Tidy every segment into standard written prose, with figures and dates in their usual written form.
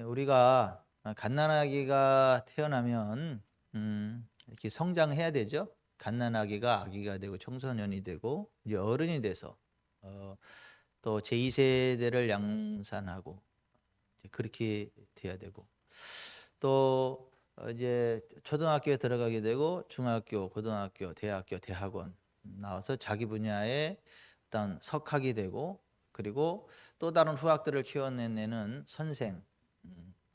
우리가 갓난아기가 태어나면 이렇게 성장해야 되죠. 갓난아기가 아기가 되고 청소년이 되고 이제 어른이 돼서 또 제2세대를 양산하고 이제 그렇게 돼야 되고 또 이제 초등학교에 들어가게 되고 중학교, 고등학교, 대학교, 대학원 나와서 자기 분야에 어떤 석학이 되고 그리고 또 다른 후학들을 키워내는 선생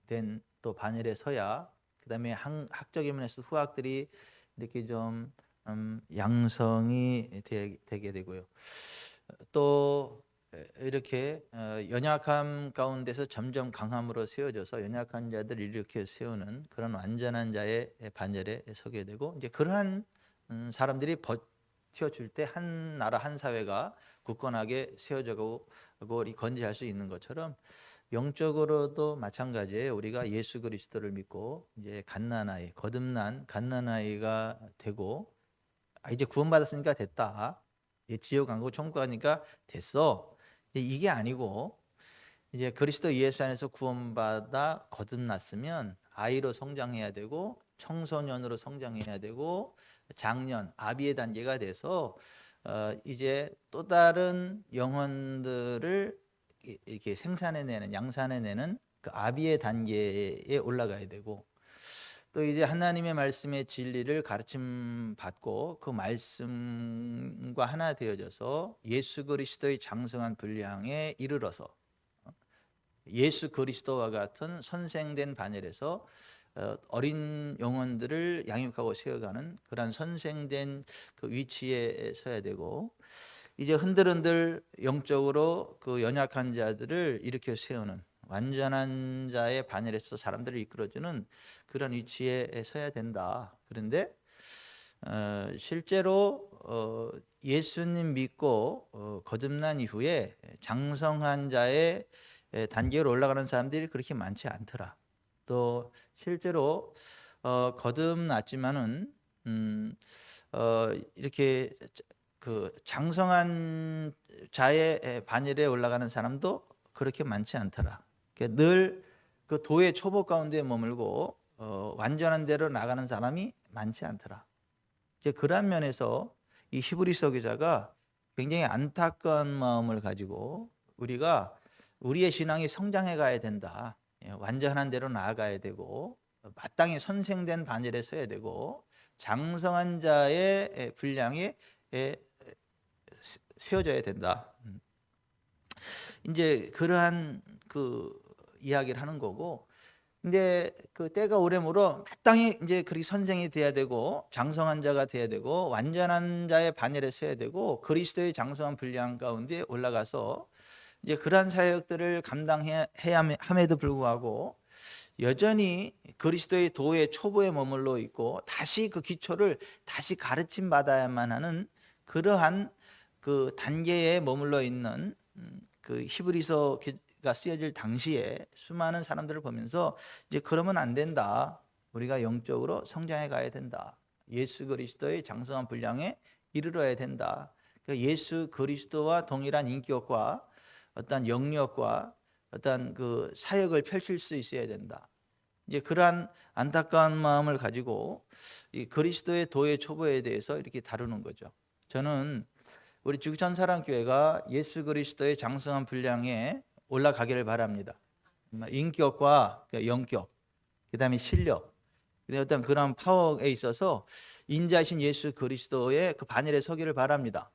된 또 반열에 서야 그다음에 학적인 면에서 후학들이 이렇게 좀 양성이 되게 되고요. 또 이렇게 연약함 가운데서 점점 강함으로 세워져서 연약한 자들을 일으켜 세우는 그런 완전한 자의 반열에 서게 되고 이제 그러한 사람들이 버텨줄 때 한 나라 한 사회가 굳건하게 세워져가고 건재할 수 있는 것처럼 영적으로도 마찬가지예요. 우리가 예수 그리스도를 믿고 이제 갓난아이, 거듭난 갓난아이가 되고 이제 구원받았으니까 됐다. 지옥 안 가고 천국 가니까 됐어. 이게 아니고 이제 그리스도 예수 안에서 구원받아 거듭났으면 아이로 성장해야 되고 청소년으로 성장해야 되고 장년, 아비의 단계가 돼서 이제 또 다른 영혼들을 이렇게 생산해내는, 양산해내는 그 아비의 단계에 올라가야 되고 또 이제 하나님의 말씀의 진리를 가르침 받고 그 말씀과 하나 되어져서 예수 그리스도의 장성한 분량에 이르러서 예수 그리스도와 같은 선생된 반열에서 어린 영혼들을 양육하고 세워가는 그런 선생된 그 위치에 서야 되고 이제 흔들흔들 영적으로 그 연약한 자들을 일으켜 세우는 완전한 자의 반열에서 사람들을 이끌어주는 그런 위치에 서야 된다. 그런데 실제로 예수님 믿고 거듭난 이후에 장성한 자의 단계로 올라가는 사람들이 그렇게 많지 않더라. 또 실제로 거듭났지만은 이렇게 그 장성한 자의 반열에 올라가는 사람도 그렇게 많지 않더라. 늘 그 도의 초보 가운데 머물고 완전한 대로 나가는 사람이 많지 않더라. 이제 그런 면에서 이 히브리서 기자가 굉장히 안타까운 마음을 가지고 우리가 우리의 신앙이 성장해 가야 된다. 완전한 대로 나아가야 되고 마땅히 선생된 반열에 서야 되고 장성한 자의 분량에 세워져야 된다. 이제 그러한 그 이야기를 하는 거고, 근데 그 때가 오래므로 마땅히 이제 그렇게 선생이 돼야 되고 장성한 자가 돼야 되고 완전한 자의 반열에 서야 되고 그리스도의 장성한 분량 가운데 올라가서 이제 그러한 사역들을 감당해야 함에도 불구하고 여전히 그리스도의 도의 초보에 머물러 있고 다시 그 기초를 다시 가르침 받아야만 하는 그러한 그 단계에 머물러 있는 그 히브리서가 쓰여질 당시에 수많은 사람들을 보면서 이제 그러면 안 된다. 우리가 영적으로 성장해 가야 된다. 예수 그리스도의 장성한 분량에 이르러야 된다. 그러니까 예수 그리스도와 동일한 인격과 어떤 영역과 어떤 그 사역을 펼칠 수 있어야 된다. 이제 그러한 안타까운 마음을 가지고 이 그리스도의 도의 초보에 대해서 이렇게 다루는 거죠. 저는 우리 지구촌사랑교회가 예수 그리스도의 장성한 분량에 올라가기를 바랍니다. 인격과 영격, 그다음에 실력, 어떤 그런 파워에 있어서 인자신 예수 그리스도의 그 반열에 서기를 바랍니다.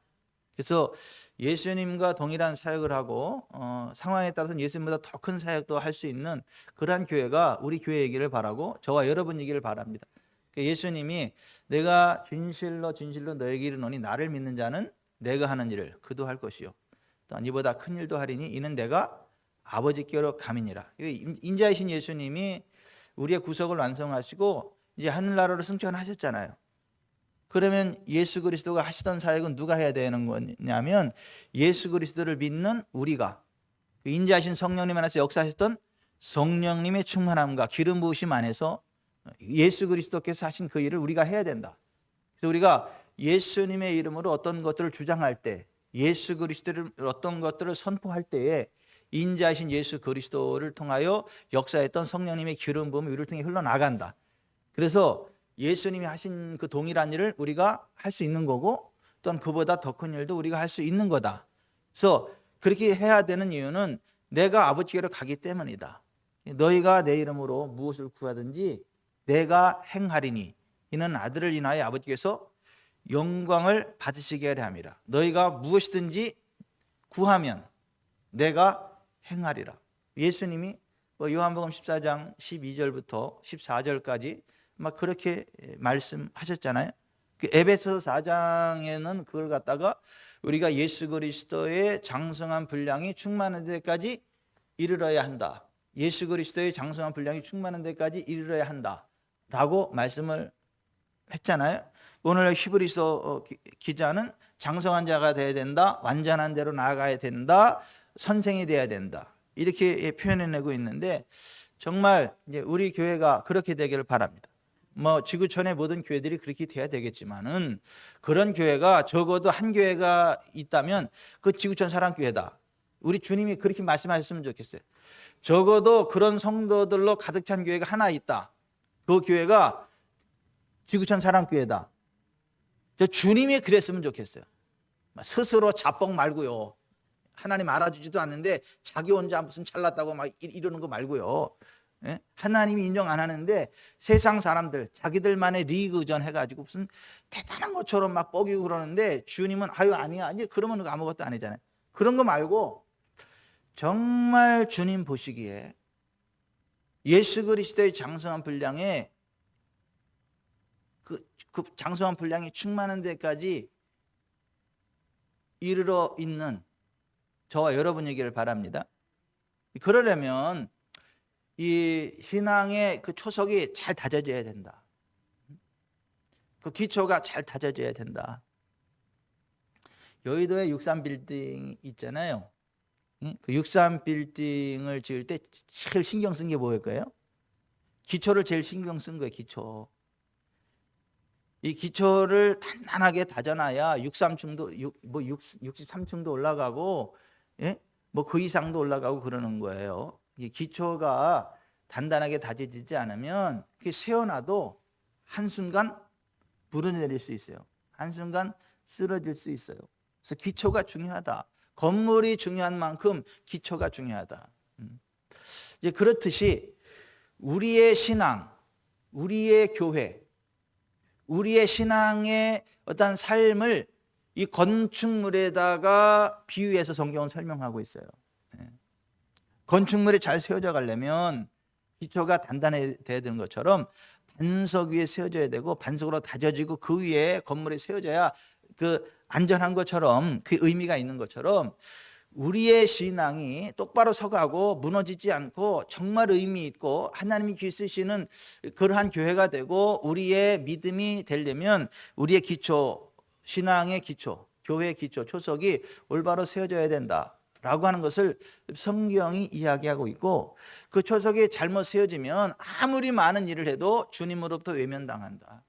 그래서 예수님과 동일한 사역을 하고 상황에 따라서는 예수님보다 더 큰 사역도 할 수 있는 그러한 교회가 우리 교회이기를 바라고 저와 여러분이기를 바랍니다. 예수님이 내가 진실로 진실로 너에게 이르노니 나를 믿는 자는 내가 하는 일을 그도 할 것이요 또한 이보다 큰 일도 하리니 이는 내가 아버지께로 감이니라. 인자이신 예수님이 우리의 구속을 완성하시고 이제 하늘나라로 승천하셨잖아요. 그러면 예수 그리스도가 하시던 사역은 누가 해야 되는 거냐면 예수 그리스도를 믿는 우리가 인자하신 성령님 안에서 역사하셨던 성령님의 충만함과 기름 부으심 안에서 예수 그리스도께서 하신 그 일을 우리가 해야 된다. 그래서 우리가 예수님의 이름으로 어떤 것들을 주장할 때 예수 그리스도를 어떤 것들을 선포할 때에 인자이신 예수 그리스도를 통하여 역사했던 성령님의 기름 부음이 우리를 통해 흘러나간다. 그래서 예수님이 하신 그 동일한 일을 우리가 할 수 있는 거고, 또한 그보다 더 큰 일도 우리가 할 수 있는 거다. 그래서 그렇게 해야 되는 이유는 내가 아버지께로 가기 때문이다. 너희가 내 이름으로 무엇을 구하든지 내가 행하리니 이는 아들을 인하여 아버지께서 영광을 받으시게 하려 함이라. 너희가 무엇이든지 구하면 내가 행하리라. 예수님이 요한복음 14장 12절부터 14절까지 막 그렇게 말씀하셨잖아요. 그 에베소서 4장에는 그걸 갖다가 우리가 예수 그리스도의 장성한 분량이 충만한 데까지 이르러야 한다. 예수 그리스도의 장성한 분량이 충만한 데까지 이르러야 한다라고 말씀을 했잖아요. 오늘 히브리서 기자는 장성한 자가 되어야 된다, 완전한 대로 나아가야 된다, 선생이 되어야 된다, 이렇게 표현해내고 있는데, 정말 이제 우리 교회가 그렇게 되기를 바랍니다. 지구촌의 모든 교회들이 그렇게 돼야 되겠지만은, 그런 교회가 적어도 한 교회가 있다면 그 지구촌 사랑교회다. 우리 주님이 그렇게 말씀하셨으면 좋겠어요. 적어도 그런 성도들로 가득 찬 교회가 하나 있다. 그 교회가 지구촌 사랑교회다. 주님이 그랬으면 좋겠어요. 스스로 자뻑 말고요. 하나님 알아주지도 않는데 자기 혼자 무슨 잘났다고 막 이러는 거 말고요. 하나님이 인정 안 하는데 세상 사람들 자기들만의 리그전 해가지고 무슨 대단한 것처럼 막 뻐기고 그러는데, 주님은 아유 아니야, 이제 그러면 아무것도 아니잖아요. 그런 거 말고 정말 주님 보시기에 예수 그리스도의 장성한 분량에 그 장성한 분량이 충만한 데까지 이르러 있는 저와 여러분이기를 바랍니다. 그러려면 이 신앙의 그 초석이 잘 다져져야 된다. 그 기초가 잘 다져져야 된다. 여의도에 63빌딩 있잖아요. 그 63빌딩을 지을 때 제일 신경 쓴 게 뭐일까요? 기초를 제일 신경 쓴 거예요. 기초. 이 기초를 단단하게 다져놔야 63층도 올라가고, 그 이상도 올라가고 그러는 거예요. 이 기초가 단단하게 다져지지 않으면 세워놔도 한순간 부르내릴 수 있어요. 한순간 쓰러질 수 있어요. 그래서 기초가 중요하다. 건물이 중요한 만큼 기초가 중요하다. 이제 그렇듯이 우리의 신앙, 우리의 교회, 우리의 신앙의 어떤 삶을 이 건축물에다가 비유해서 성경은 설명하고 있어요. 건축물이 잘 세워져 가려면 기초가 단단해야 되는 것처럼 반석 위에 세워져야 되고, 반석으로 다져지고 그 위에 건물이 세워져야 그 안전한 것처럼, 그 의미가 있는 것처럼 우리의 신앙이 똑바로 서가고 무너지지 않고 정말 의미 있고 하나님이 귀 쓰시는 그러한 교회가 되고 우리의 믿음이 되려면 우리의 기초, 신앙의 기초, 교회의 기초, 초석이 올바로 세워져야 된다라고 하는 것을 성경이 이야기하고 있고, 그 초석이 잘못 세워지면 아무리 많은 일을 해도 주님으로부터 외면당한다.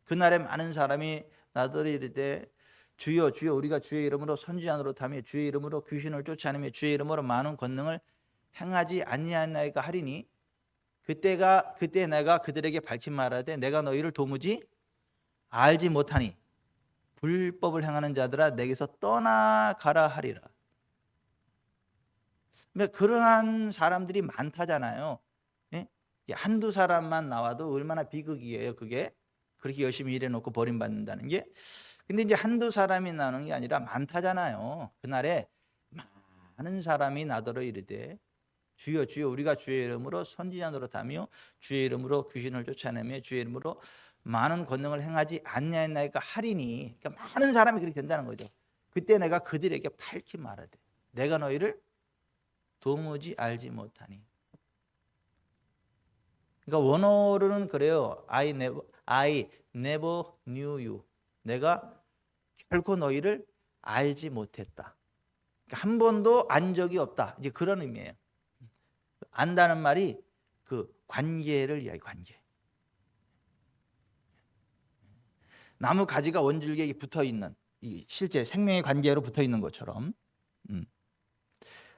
그날에 많은 사람이 나더러 이르되 주여 주여 우리가 주의 이름으로 선지자 노릇하며 주의 이름으로 귀신을 쫓아내며 주의 이름으로 많은 권능을 행하지 아니하나이까 하리니 그때 내가 그들에게 밝힌 말하되 내가 너희를 도무지 알지 못하니 불법을 행하는 자들아 내게서 떠나가라 하리라. 그러한 사람들이 많다잖아요. 한두 사람만 나와도 얼마나 비극이에요. 그게 그렇게 열심히 일해놓고 버림받는다는 게. 근데 이제 한두 사람이 나오는 게 아니라 많다잖아요. 그날에 많은 사람이 나더러 이르되 주여 주여 우리가 주의 이름으로 선지자 노릇하며 주의 이름으로 귀신을 쫓아내며 주의 이름으로 많은 권능을 행하지 않냐나이까 하리니. 그러니까 많은 사람이 그렇게 된다는 거죠. 그때 내가 그들에게 밝히 말하되 내가 너희를 도무지 알지 못하니. 그러니까 원어로는 그래요. I never knew you. 내가 결코 너희를 알지 못했다. 그러니까 한 번도 안 적이 없다. 이제 그런 의미예요. 안다는 말이 그 관계를 이야기, 관계. 나무 가지가 원줄기에 붙어 있는 이 실제 생명의 관계로 붙어 있는 것처럼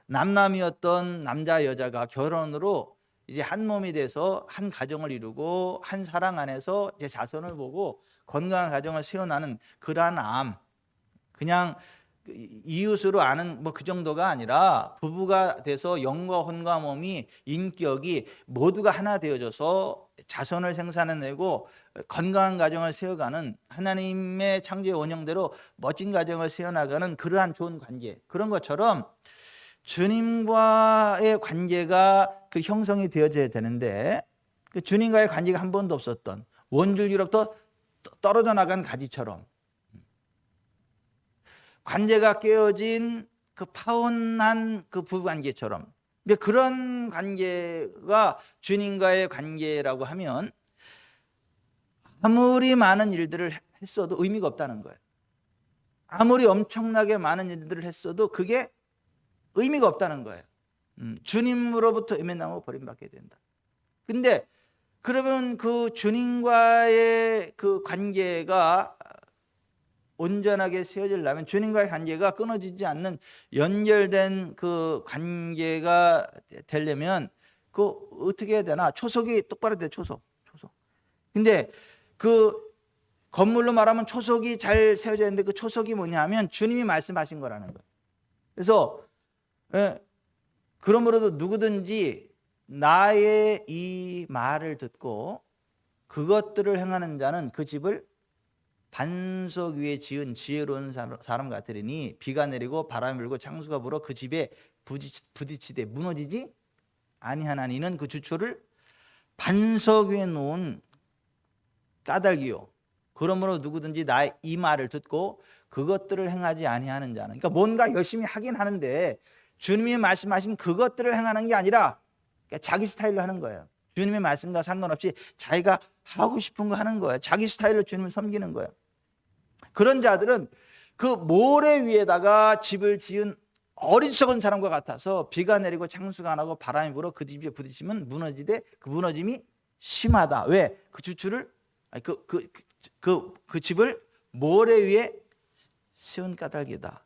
남남이었던 남자 여자가 결혼으로 이제 한 몸이 돼서 한 가정을 이루고 한 사랑 안에서 이제 자손을 보고 건강한 가정을 세워나는 그러한 암, 그냥 이웃으로 아는 뭐 그 정도가 아니라 부부가 돼서 영과 혼과 몸이 인격이 모두가 하나 되어져서 자손을 생산해내고 건강한 가정을 세워가는 하나님의 창조의 원형대로 멋진 가정을 세워나가는 그러한 좋은 관계, 그런 것처럼 주님과의 관계가 그 형성이 되어져야 되는데 그 주님과의 관계가 한 번도 없었던 원줄기로부터 떨어져 나간 가지처럼 관계가 깨어진 그 파혼한 그 부부관계처럼 그런 관계가 주님과의 관계라고 하면 아무리 많은 일들을 했어도 의미가 없다는 거예요. 아무리 엄청나게 많은 일들을 했어도 그게 의미가 없다는 거예요. 주님으로부터 예매나무 버림받게 된다. 근데 그러면 그 주님과의 그 관계가 온전하게 세워지려면 주님과의 관계가 끊어지지 않는 연결된 그 관계가 되려면 그 어떻게 해야 되나? 초석이 똑바로 돼, 초석. 근데 그 건물로 말하면 초석이 잘 세워져야 되는데 그 초석이 뭐냐면 주님이 말씀하신 거라는 거예요. 그래서 그러므로도 누구든지 나의 이 말을 듣고 그것들을 행하는 자는 그 집을 반석 위에 지은 지혜로운 사람 같으리니 비가 내리고 바람이 불고 창수가 불어 그 집에 부딪히되 무너지지 아니하나니 이는 그 주초를 반석 위에 놓은 까닭이요. 그러므로 누구든지 나의 이 말을 듣고 그것들을 행하지 아니하는 자는, 그러니까 뭔가 열심히 하긴 하는데 주님이 말씀하신 그것들을 행하는 게 아니라 그러니까 자기 스타일로 하는 거예요. 주님의 말씀과 상관없이 자기가 하고 싶은 거 하는 거예요. 자기 스타일로 주님을 섬기는 거예요. 그런 자들은 그 모래 위에다가 집을 지은 어리석은 사람과 같아서 비가 내리고 창수가 나고 바람이 불어 그 집에 부딪히면 무너지되 그 무너짐이 심하다. 왜? 그 주추를 그 집을 모래 위에 세운 까닭이다.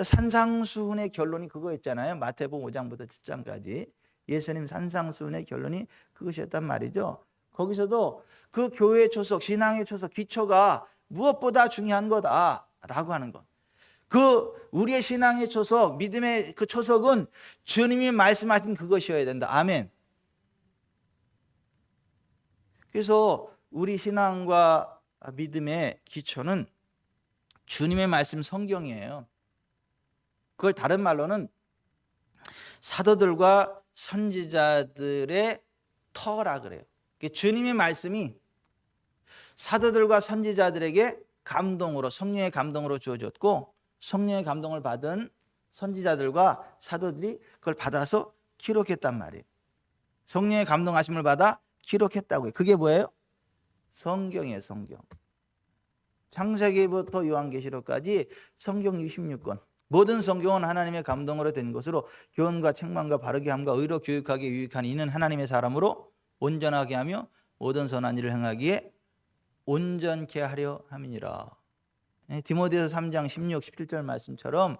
산상수훈의 결론이 그거였잖아요. 마태복음 5장부터 7장까지 예수님 산상수훈의 결론이 그것이었단 말이죠. 거기서도 그 교회의 초석, 신앙의 초석, 기초가 무엇보다 중요한 거다라고 하는 것. 그 우리의 신앙의 초석, 믿음의 그 초석은 주님이 말씀하신 그것이어야 된다. 아멘. 그래서 우리 신앙과 믿음의 기초는 주님의 말씀 성경이에요. 그걸 다른 말로는 사도들과 선지자들의 터라 그래요. 주님의 말씀이 사도들과 선지자들에게 감동으로, 성령의 감동으로 주어졌고 성령의 감동을 받은 선지자들과 사도들이 그걸 받아서 기록했단 말이에요. 성령의 감동하심을 받아 기록했다고요. 그게 뭐예요? 성경이에요. 성경. 창세기부터 요한계시록까지 성경 66권. 모든 성경은 하나님의 감동으로 된 것으로 교훈과 책망과 바르게 함과 의로 교육하기에 유익한 이는 하나님의 사람으로 온전하게 하며 모든 선한 일을 행하기에 온전케 하려 함이니라. 디모데서 3장 16, 17절 말씀처럼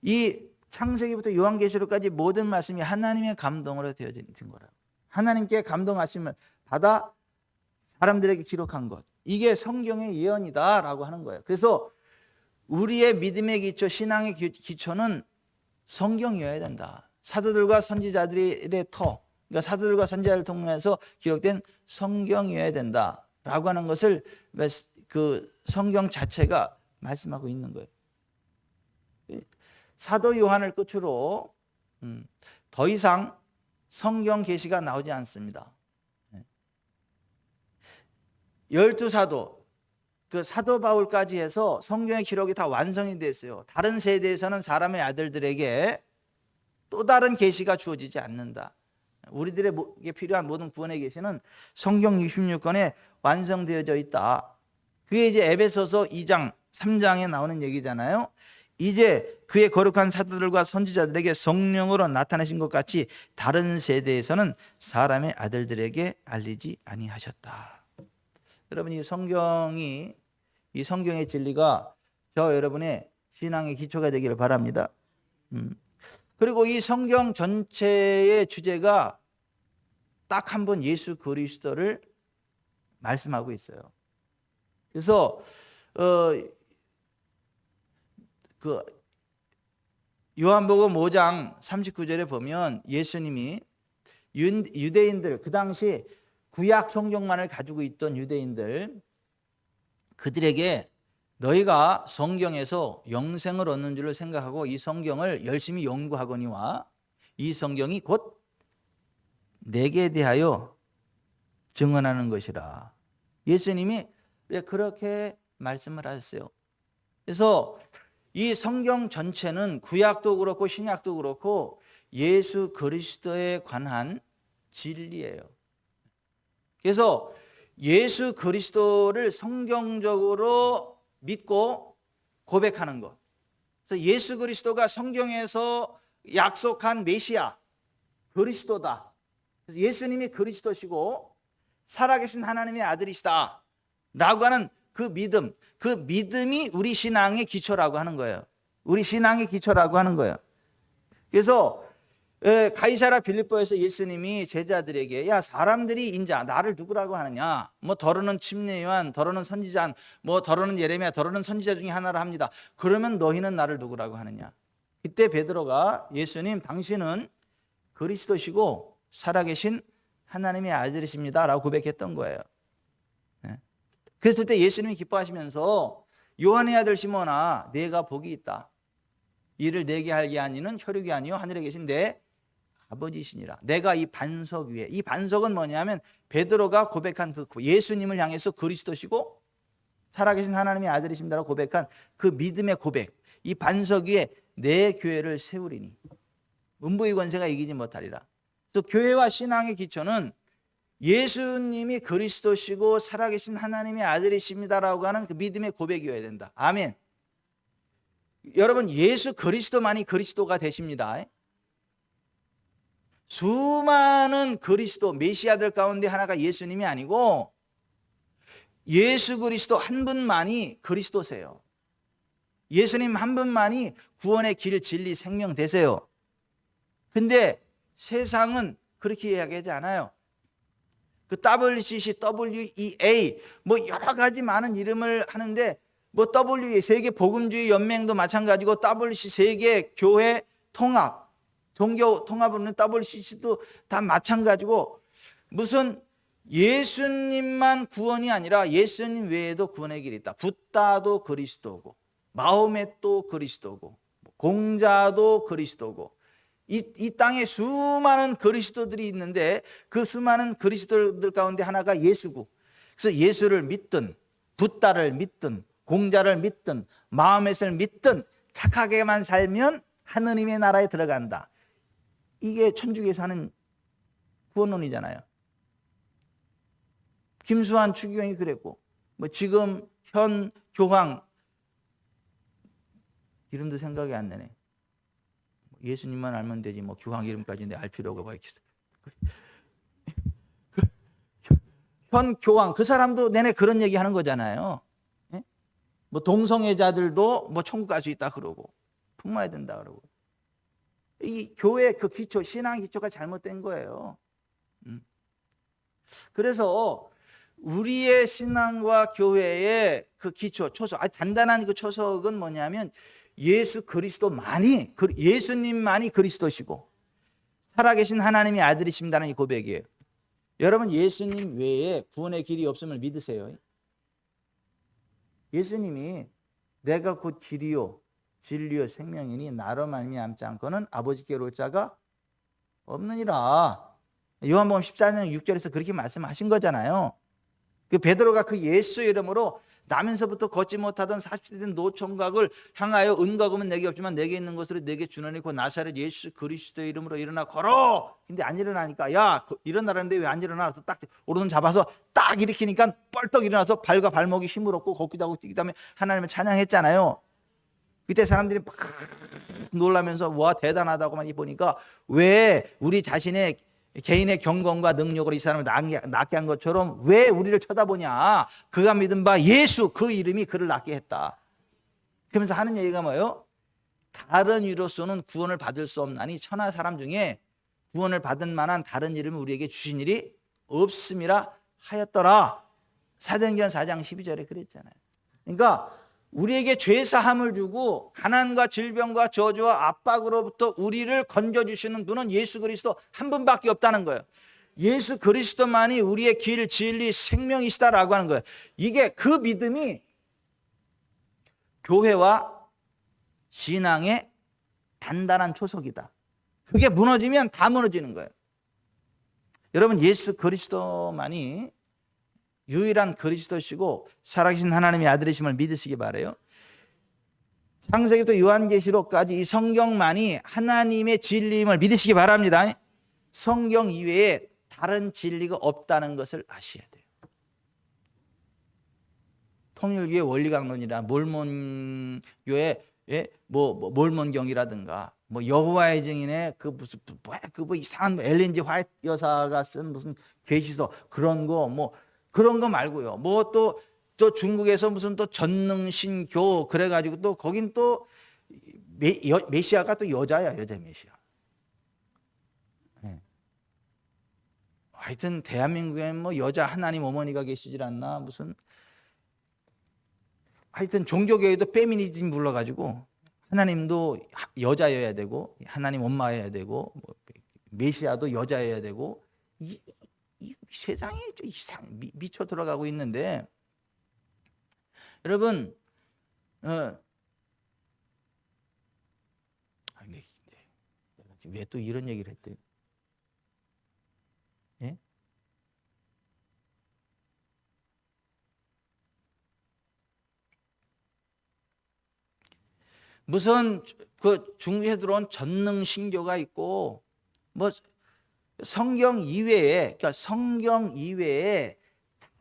이 창세기부터 요한계시록까지 모든 말씀이 하나님의 감동으로 되어진 거라고. 하나님께 감동하심을 받아 사람들에게 기록한 것. 이게 성경의 예언이다라고 하는 거예요. 그래서 우리의 믿음의 기초, 신앙의 기초는 성경이어야 된다. 사도들과 선지자들의 터, 그러니까 사도들과 선지자를 통해서 기록된 성경이어야 된다라고 하는 것을 그 성경 자체가 말씀하고 있는 거예요. 사도 요한을 끝으로 더 이상 성경 계시가 나오지 않습니다. 12사도, 그 사도 바울까지 해서 성경의 기록이 다 완성이 됐어요. 다른 세대에서는 사람의 아들들에게 또 다른 계시가 주어지지 않는다. 우리들에게 필요한 모든 구원의 계시는 성경 66권에 완성되어져 있다. 그게 이제 에베소서 2장, 3장에 나오는 얘기잖아요. 이제 그의 거룩한 사도들과 선지자들에게 성령으로 나타내신 것 같이 다른 세대에서는 사람의 아들들에게 알리지 아니하셨다. 여러분, 이 성경의 진리가 저 여러분의 신앙의 기초가 되기를 바랍니다. 그리고 이 성경 전체의 주제가 딱 한 번 예수 그리스도를 말씀하고 있어요. 그래서 그 요한복음 5장 39절에 보면 예수님이 유대인들, 그 당시 구약 성경만을 가지고 있던 유대인들, 그들에게 너희가 성경에서 영생을 얻는 줄을 생각하고 이 성경을 열심히 연구하거니와 이 성경이 곧 내게 대하여 증언하는 것이라. 예수님이 그렇게 말씀을 하셨어요. 그래서 이 성경 전체는 구약도 그렇고 신약도 그렇고 예수 그리스도에 관한 진리예요. 그래서 예수 그리스도를 성경적으로 믿고 고백하는 것. 그래서 예수 그리스도가 성경에서 약속한 메시아, 그리스도다. 그래서 예수님이 그리스도시고 살아계신 하나님의 아들이시다 라고 하는 그 믿음, 그 믿음이 우리 신앙의 기초라고 하는 거예요. 우리 신앙의 기초라고 하는 거예요. 그래서 가이사랴 빌립보에서 예수님이 제자들에게 야 사람들이 인자 나를 누구라고 하느냐, 뭐 더러는 침례 요한, 더러는 선지자, 뭐 더러는 예레미야, 더러는 선지자 중에 하나라 합니다. 그러면 너희는 나를 누구라고 하느냐. 그때 베드로가 예수님 당신은 그리스도시고 살아계신 하나님의 아들이십니다 라고 고백했던 거예요. 그랬을 때 예수님이 기뻐하시면서 요한의 아들 시몬아 내가 복이 있다. 이를 내게 알게 하니는 혈육이 아니요 하늘에 계신 내 아버지시니라. 내가 이 반석 위에, 이 반석은 뭐냐면 베드로가 고백한 그 예수님을 향해서 그리스도시고 살아계신 하나님의 아들이십니다라고 고백한 그 믿음의 고백, 이 반석 위에 내 교회를 세우리니 음부의 권세가 이기지 못하리라. 또 교회와 신앙의 기초는 예수님이 그리스도시고 살아계신 하나님의 아들이십니다라고 하는 그 믿음의 고백이어야 된다. 아멘. 여러분 예수 그리스도만이 그리스도가 되십니다. 수많은 그리스도 메시아들 가운데 하나가 예수님이 아니고 예수 그리스도 한 분만이 그리스도세요. 예수님 한 분만이 구원의 길, 진리, 생명 되세요. 근데 세상은 그렇게 이야기하지 않아요. 그 WCC, WEA 뭐 여러 가지 많은 이름을 하는데 뭐 WEA 세계 복음주의 연맹도 마찬가지고 WCC 세계 교회 통합, 종교 통합은 WCC도 다 마찬가지고 무슨 예수님만 구원이 아니라 예수님 외에도 구원의 길이 있다. 붓다도 그리스도고 마호멧도 그리스도고 공자도 그리스도고 이 땅에 수많은 그리스도들이 있는데 그 수많은 그리스도들 가운데 하나가 예수고, 그래서 예수를 믿든 붓다를 믿든 공자를 믿든 마호멧을 믿든 착하게만 살면 하느님의 나라에 들어간다. 이게 천주교에서 하는 구원론이잖아요. 김수환 추기경이 그랬고 뭐 지금 현 교황 이름도 생각이 안 나네. 예수님만 알면 되지 뭐 교황 이름까지 알 필요가 뭐 있겠어. 현 교황 그 사람도 내내 그런 얘기 하는 거잖아요. 예? 뭐 동성애자들도 뭐 천국 갈 수 있다 그러고 품어야 된다 그러고. 이 교회 그 기초, 신앙 기초가 잘못된 거예요. 그래서 우리의 신앙과 교회의 그 기초, 초석, 단단한 그 초석은 뭐냐면 예수 그리스도만이, 예수님만이 그리스도시고 살아계신 하나님의 아들이십니다는 이 고백이에요. 여러분 예수님 외에 구원의 길이 없음을 믿으세요. 예수님이 내가 곧 길이요 진리요 생명이니 나로 말미암지 않고는 아버지께로 올 자가 없느니라. 요한복음 14장 6절에서 그렇게 말씀하신 거잖아요. 그 베드로가 그 예수 이름으로 나면서부터 걷지 못하던 40대 된 노총각을 향하여 은과 금은 내게 없지만 내게 있는 것으로 내게 주노니 곧 나사렛 예수 그리스도의 이름으로 일어나 걸어. 근데 안 일어나니까 야 일어나라는데 왜 안 일어나? 그래서 딱 오른손 잡아서 딱 일으키니까 뻘떡 일어나서 발과 발목이 힘을 얻고 걷기도 하고 뛰기도 하며 하나님을 찬양했잖아요. 그때 사람들이 막 놀라면서 와 대단하다고만 보니까 왜 우리 자신의 개인의 경건과 능력으로 이 사람을 낫게 한 것처럼 왜 우리를 쳐다보냐. 그가 믿은 바 예수 그 이름이 그를 낫게 했다. 그러면서 하는 얘기가 뭐예요? 다른 이로서는 구원을 받을 수 없나니 천하 사람 중에 구원을 받을 만한 다른 이름을 우리에게 주신 일이 없음이라 하였더라. 사도행전 4장 12절에 그랬잖아요. 그러니까 우리에게 죄사함을 주고 가난과 질병과 저주와 압박으로부터 우리를 건져주시는 분은 예수 그리스도 한 분밖에 없다는 거예요. 예수 그리스도만이 우리의 길, 진리, 생명이시다라고 하는 거예요. 이게 그 믿음이 교회와 신앙의 단단한 초석이다. 그게 무너지면 다 무너지는 거예요. 여러분, 예수 그리스도만이 유일한 그리스도시고 살아계신 하나님의 아들이심을 믿으시기 바라요. 창세기부터 요한계시록까지 이 성경만이 하나님의 진리임을 믿으시기 바랍니다. 성경 이외에 다른 진리가 없다는 것을 아셔야 돼요. 통일교의 원리강론이라 몰몬교의 몰몬경이라든가 여호와의 증인의 그 무슨 이상한 엘렌지 화이트 여사가 쓴 무슨 계시서 그런 거 그런 거 말고요. 또 중국에서 무슨 또 전능신교 그래가지고 또 거긴 또 메시아가 또 여자 메시아. 네. 하여튼 대한민국에 여자 하나님 어머니가 계시질 않나 무슨 하여튼 종교교회도 페미니즘 불러가지고 하나님도 여자여야 되고 하나님 엄마여야 되고 메시아도 여자여야 되고 이 세상이 미쳐 들어가고 있는데 여러분 왜 또 이런 얘기를 했대요? 예? 무슨 그 중국에 들어온 전능신교가 있고 성경 이외에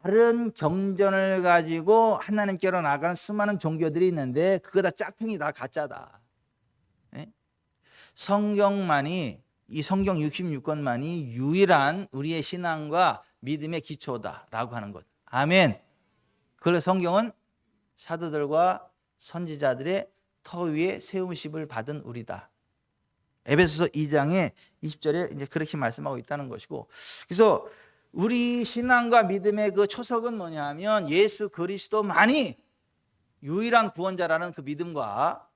다른 경전을 가지고 하나님께로 나가는 수많은 종교들이 있는데 그거 다 짝퉁이 다 가짜다. 네? 성경만이 이 성경 66권만이 유일한 우리의 신앙과 믿음의 기초다라고 하는 것. 아멘. 그래서 성경은 사도들과 선지자들의 터 위에 세움심을 받은 우리다. 에베소서 2장의 20절에 이제 그렇게 말씀하고 있다는 것이고, 그래서 우리 신앙과 믿음의 그 초석은 뭐냐면 예수 그리스도만이 유일한 구원자라는 그 믿음과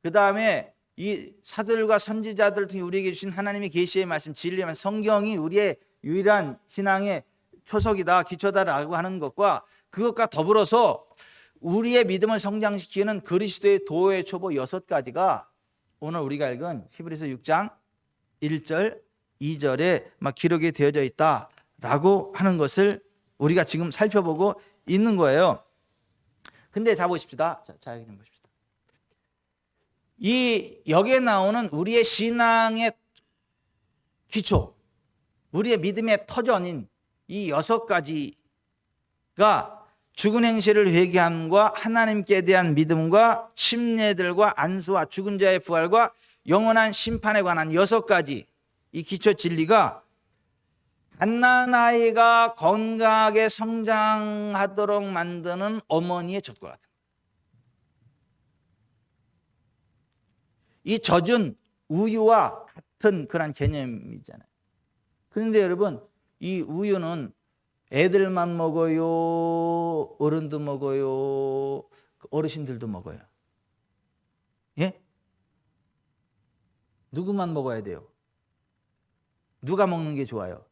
그 다음에 이 사도들과 선지자들 통해 우리에게 주신 하나님의 계시의 말씀, 진리의 말씀, 성경이 우리의 유일한 신앙의 초석이다, 기초다라고 하는 것과 그것과 더불어서 우리의 믿음을 성장시키는 그리스도의 도의 초보 6가지가 오늘 우리가 읽은 히브리서 6장 1절, 2절에 막 기록이 되어져 있다라고 하는 것을 우리가 지금 살펴보고 있는 거예요. 근데 자 보십시다. 자 여기 좀 보십시다. 이 여기에 나오는 우리의 신앙의 기초, 우리의 믿음의 터전인 이 6가지가 죽은 행실을 회개함과 하나님께 대한 믿음과 침례들과 안수와 죽은 자의 부활과 영원한 심판에 관한 6가지 이 기초 진리가 갓난아이가 건강하게 성장하도록 만드는 어머니의 젖과 같은 이 젖은 우유와 같은 그런 개념이잖아요. 그런데 여러분, 이 우유는 애들만 먹어요? 어른도 먹어요? 어르신들도 먹어요? 예? 누구만 먹어야 돼요? 누가 먹는 게 좋아요?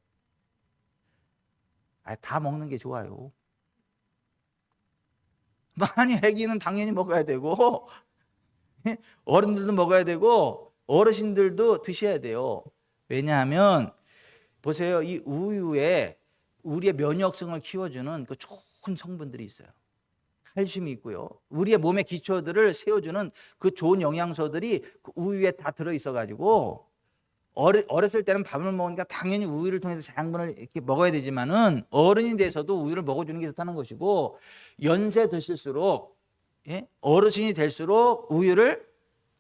다 먹는 게 좋아요. 많이 애기는 당연히 먹어야 되고 어른들도 먹어야 되고 어르신들도 드셔야 돼요. 왜냐하면 보세요. 이 우유에 우리의 면역성을 키워주는 그 좋은 성분들이 있어요. 칼슘이 있고요. 우리의 몸의 기초들을 세워주는 그 좋은 영양소들이 그 우유에 다 들어있어가지고 어렸을 때는 밥을 먹으니까 당연히 우유를 통해서 양분을 이렇게 먹어야 되지만은 어른이 돼서도 우유를 먹어주는 게 좋다는 것이고, 연세 드실수록 어르신이 될수록 우유를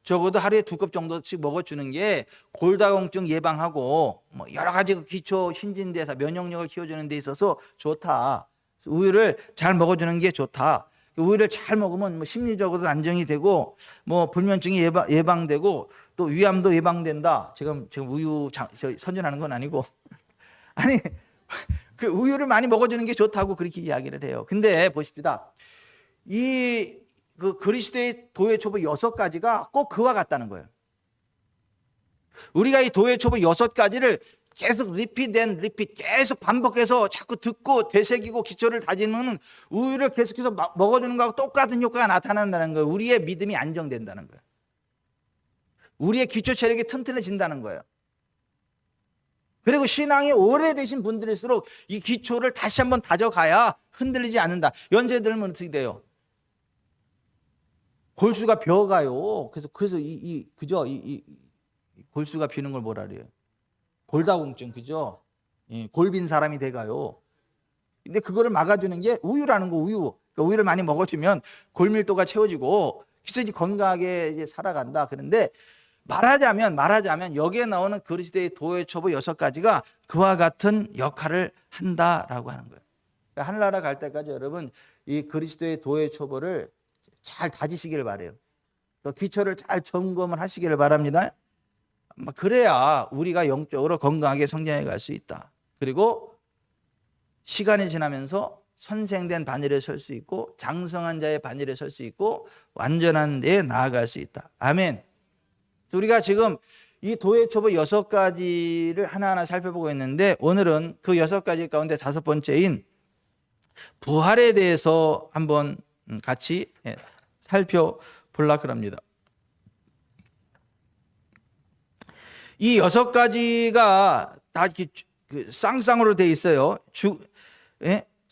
적어도 하루에 2컵 정도씩 먹어주는 게 골다공증 예방하고 여러 가지 그 기초 신진대사 면역력을 키워주는 데 있어서 좋다. 우유를 잘 먹어주는 게 좋다. 우유를 잘 먹으면 뭐 심리적으로도 안정이 되고 뭐 불면증이 예방되고 또 위암도 예방된다. 지금 우유 선전하는 건 아니고 아니 그 우유를 많이 먹어주는 게 좋다고 그렇게 이야기를 해요. 근데 보십시다. 그 그리스도의 도의 첩보 6가지가 꼭 그와 같다는 거예요. 우리가 이 도의 첩보 6가지를 계속 리핏 계속 반복해서 자꾸 듣고 되새기고 기초를 다지면 우유를 계속해서 먹어주는 거하고 똑같은 효과가 나타난다는 거예요. 우리의 믿음이 안정된다는 거예요. 우리의 기초 체력이 튼튼해진다는 거예요. 그리고 신앙이 오래되신 분들일수록 이 기초를 다시 한번 다져가야 흔들리지 않는다. 연세 들면 어떻게 돼요? 골수가 벼가요. 그래서 그죠? 이 골수가 비는 걸 뭐라 그래요? 골다공증, 그죠? 예, 골빈 사람이 돼가요. 근데 그거를 막아주는 게 우유라는 거, 우유. 그러니까 우유를 많이 먹어주면 골밀도가 채워지고, 그래서 이제 건강하게 이제 살아간다. 그런데 말하자면 여기에 나오는 그리스도의 도의 첩보 6가지가 그와 같은 역할을 한다라고 하는 거예요. 그러니까 하늘나라 갈 때까지 여러분 이 그리스도의 도의 첩보를 잘 다지시기를 바래요. 기초를 잘 점검을 하시기를 바랍니다. 그래야 우리가 영적으로 건강하게 성장해 갈 수 있다. 그리고 시간이 지나면서 선생된 반열에 설 수 있고 장성한 자의 반열에 설 수 있고 완전한 데에 나아갈 수 있다. 아멘. 우리가 지금 이 도의 첩보 6가지를 하나하나 살펴보고 있는데 오늘은 그 6가지 가운데 5번째인 부활에 대해서 한번 같이 살펴보려고 합니다. 이 6가지가 다 쌍쌍으로 되어 있어요.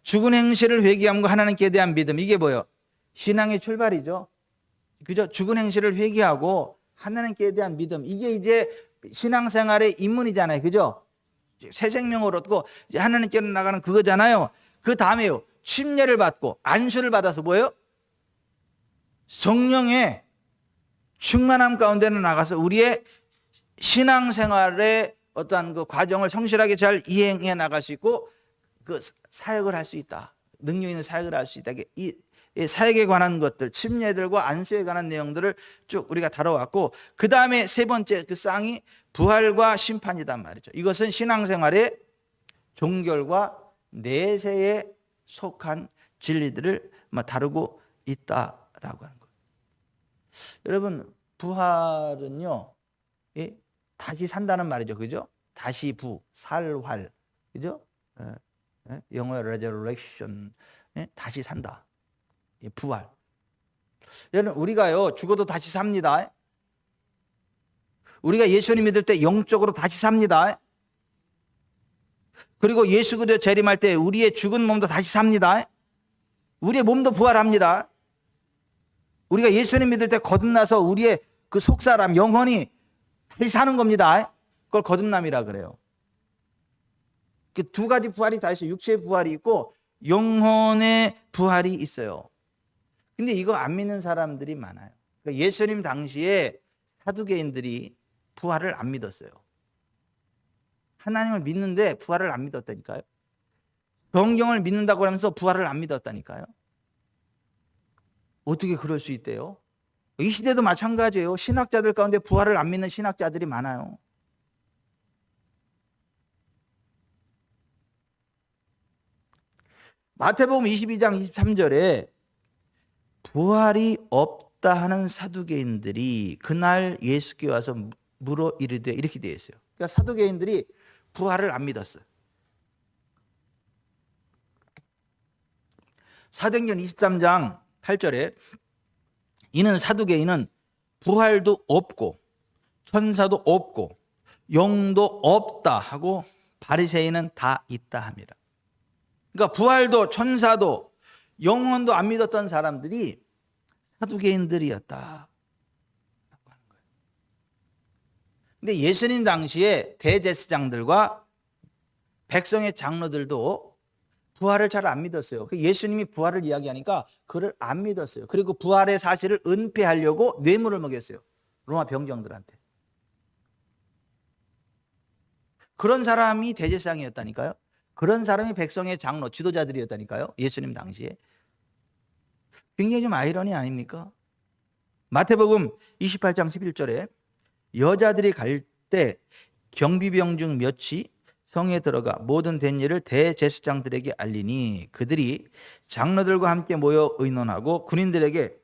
죽은 행실을 회개함과 하나님께 대한 믿음. 이게 뭐예요? 신앙의 출발이죠. 그죠? 죽은 행실을 회개하고 하나님께 대한 믿음. 이게 이제 신앙생활의 입문이잖아요. 그죠? 새 생명을 얻고 이제 하나님께로 나가는 그거잖아요. 그 다음에요. 침례를 받고 안수를 받아서 뭐예요? 성령의 충만함 가운데는 나가서 우리의 신앙생활의 어떠한 그 과정을 성실하게 잘 이행해 나갈 수 있고 그 사역을 할 수 있다. 능력 있는 사역을 할 수 있다. 이 사역에 관한 것들, 침례들과 안수에 관한 내용들을 쭉 우리가 다뤄왔고 그 다음에 3번째 그 쌍이 부활과 심판이단 말이죠. 이것은 신앙생활의 종결과 내세에 속한 진리들을 다루고 있다라고 하는 거예요. 여러분 부활은요 다시 산다는 말이죠. 그죠? 다시 살활. 그죠? 영어의 resurrection. 다시 산다. 부활. 여러분 우리가요 죽어도 다시 삽니다. 우리가 예수님 믿을 때 영적으로 다시 삽니다. 그리고 예수 그리스도 재림할 때 우리의 죽은 몸도 다시 삽니다. 우리의 몸도 부활합니다. 우리가 예수님 믿을 때 거듭나서 우리의 그 속사람 영혼이 다시 사는 겁니다. 그걸 거듭남이라 그래요. 그 2가지 부활이 다 있어요. 육체의 부활이 있고 영혼의 부활이 있어요. 근데 이거 안 믿는 사람들이 많아요. 그러니까 예수님 당시에 사두개인들이 부활을 안 믿었어요. 하나님을 믿는데 부활을 안 믿었다니까요. 성경을 믿는다고 하면서 부활을 안 믿었다니까요. 어떻게 그럴 수 있대요? 이 시대도 마찬가지예요. 신학자들 가운데 부활을 안 믿는 신학자들이 많아요. 마태복음 22장 23절에 부활이 없다 하는 사두개인들이 그날 예수께 와서 물어 이르되 이렇게 되어 있어요. 그러니까 사두개인들이 부활을 안 믿었어요. 사도행전 23장 8절에 이는 사두개인은 부활도 없고 천사도 없고 영도 없다 하고 바리새인은 다 있다 합니다. 그러니까 부활도 천사도 영혼도 안 믿었던 사람들이 사두개인들이었다. 근데 예수님 당시에 대제사장들과 백성의 장로들도 부활을 잘 안 믿었어요. 예수님이 부활을 이야기하니까 그를 안 믿었어요. 그리고 부활의 사실을 은폐하려고 뇌물을 먹였어요. 로마 병정들한테. 그런 사람이 대제사장이었다니까요. 그런 사람이 백성의 장로, 지도자들이었다니까요. 예수님 당시에. 굉장히 좀 아이러니 아닙니까? 마태복음 28장 11절에 여자들이 갈 때 경비병 중 몇이 성에 들어가 모든 된 일을 대제사장들에게 알리니 그들이 장로들과 함께 모여 의논하고 군인들에게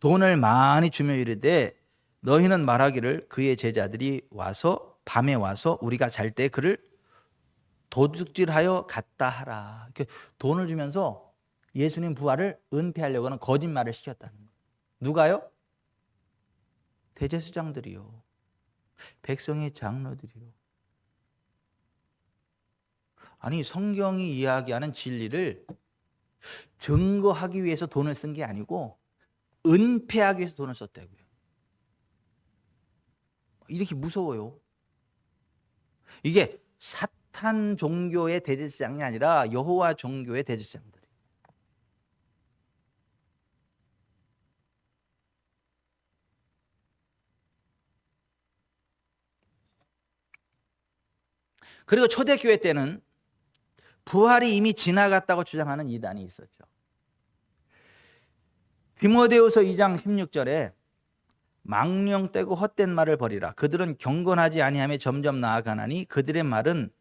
돈을 많이 주며 이르되 너희는 말하기를 그의 제자들이 와서 밤에 와서 우리가 잘 때 그를 도둑질하여 갔다 하라. 이렇게 돈을 주면서 예수님 부활을 은폐하려고 하는 거짓말을 시켰다는 거예요. 누가요? 대제사장들이요. 백성의 장로들이요. 아니 성경이 이야기하는 진리를 증거하기 위해서 돈을 쓴 게 아니고 은폐하기 위해서 돈을 썼다고요. 이렇게 무서워요. 이게 사탄 종교의 대제사장이 아니라 여호와 종교의 대제사장들. 그리고 초대교회 때는 부활이 이미 지나갔다고 주장하는 이단이 있었죠. 디모데후서 2장 16절에 망령 떼고 헛된 말을 버리라. 그들은 경건하지 아니하며 점점 나아가나니 그들의 말은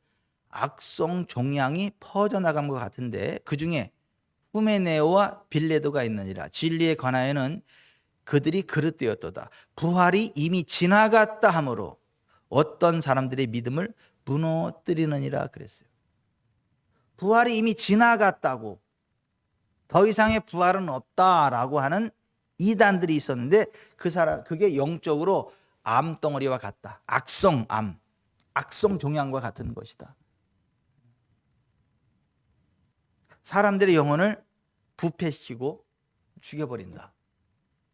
악성 종양이 퍼져나감과 같은데 그중에 후메네오와 빌레도가 있느니라. 진리에 관하여는 그들이 그릇되었도다. 부활이 이미 지나갔다 하므로 어떤 사람들의 믿음을 무너뜨리느니라 그랬어요. 부활이 이미 지나갔다고, 더 이상의 부활은 없다라고 하는 이단들이 있었는데 그게 영적으로 암덩어리와 같다. 악성암, 악성 종양과 같은 것이다. 사람들의 영혼을 부패시키고 죽여버린다.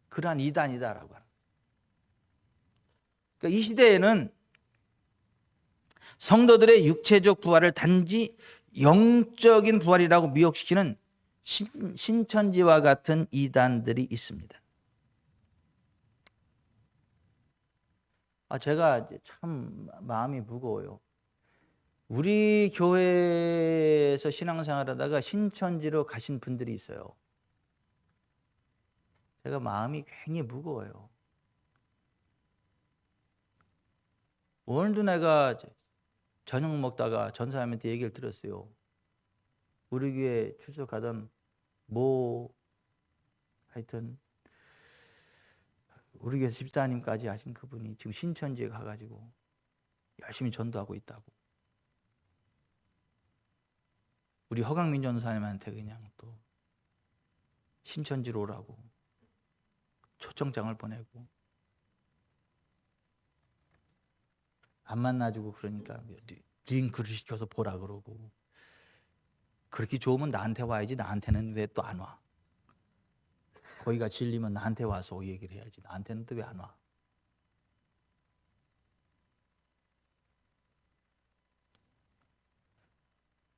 그러한 이단이다라고 하는. 그러니까 이 시대에는 성도들의 육체적 부활을 단지 영적인 부활이라고 미혹시키는 신천지와 같은 이단들이 있습니다. 제가 참 마음이 무거워요. 우리 교회에서 신앙생활 하다가 신천지로 가신 분들이 있어요. 제가 마음이 굉장히 무거워요. 오늘도 내가 저녁 먹다가 전사님한테 얘기를 들었어요. 우리 교회 출석하던 하여튼 우리 교회 집사님까지 하신 그분이 지금 신천지에 가가지고 열심히 전도하고 있다고. 우리 허강민 전사님한테 그냥 또 신천지로 오라고 초청장을 보내고 안 만나주고 그러니까 링크를 시켜서 보라 그러고. 그렇게 좋으면 나한테 와야지 나한테는 왜 또 안 와? 거기가 진리면 나한테 와서 얘기를 해야지 나한테는 또 왜 안 와?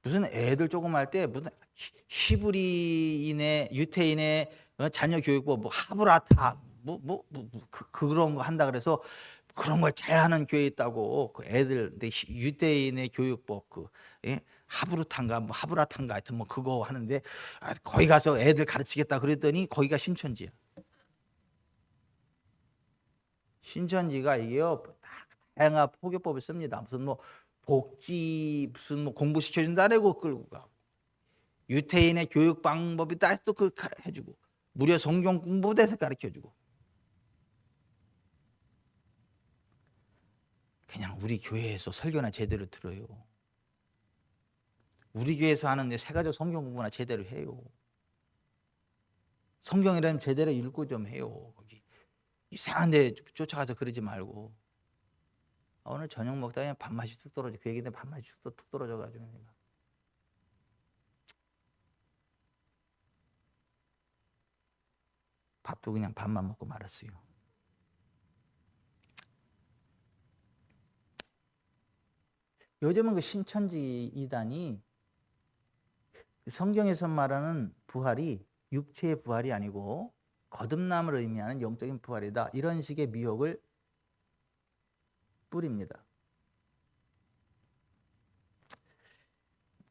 무슨 애들 조금 할 때 무슨 히브리인의 유태인의 자녀 교육법 하브라타 그런 거 한다 그래서 그런 걸 잘하는 교회 있다고. 그 애들 유대인의 교육법 하브루탄가 하브라탄가 하여튼 그거 하는데 거기 가서 애들 가르치겠다 그랬더니 거기가 신천지야. 신천지가 이게요 다양한 포교법을 씁니다. 무슨 복지 무슨 공부 시켜준다고 끌고 가고 유태인의 교육 방법이 또 그 해주고 무려 성경 공부도 해서 가르쳐주고. 그냥 우리 교회에서 설교나 제대로 들어요. 우리 교회에서 하는 세가족 성경 공부나 제대로 해요. 성경이라면 제대로 읽고 좀 해요. 거기 이상한 데 쫓아가서 그러지 말고. 오늘 저녁 먹다가 그냥 밥맛이 뚝 떨어져. 그 얘기인데 밥맛이 뚝 떨어져가지고 내가. 밥도 그냥 밥만 먹고 말았어요. 요즘은 그 신천지 이단이 성경에서 말하는 부활이 육체의 부활이 아니고 거듭남을 의미하는 영적인 부활이다. 이런 식의 미혹을 뿌립니다.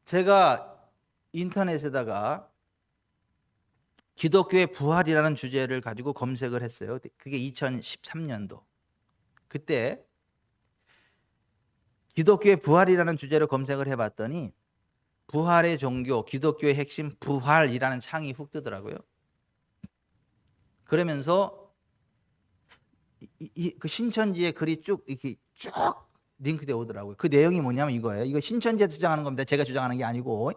제가 인터넷에다가 기독교의 부활이라는 주제를 가지고 검색을 했어요. 그게 2013년도. 그때 기독교의 부활이라는 주제를 검색을 해봤더니 부활의 종교, 기독교의 핵심 부활이라는 창이 훅 뜨더라고요. 그러면서 그 신천지의 글이 쭉 이렇게 쭉 링크되어 오더라고요. 그 내용이 뭐냐면 이거예요. 이거 신천지에서 주장하는 겁니다. 제가 주장하는 게 아니고.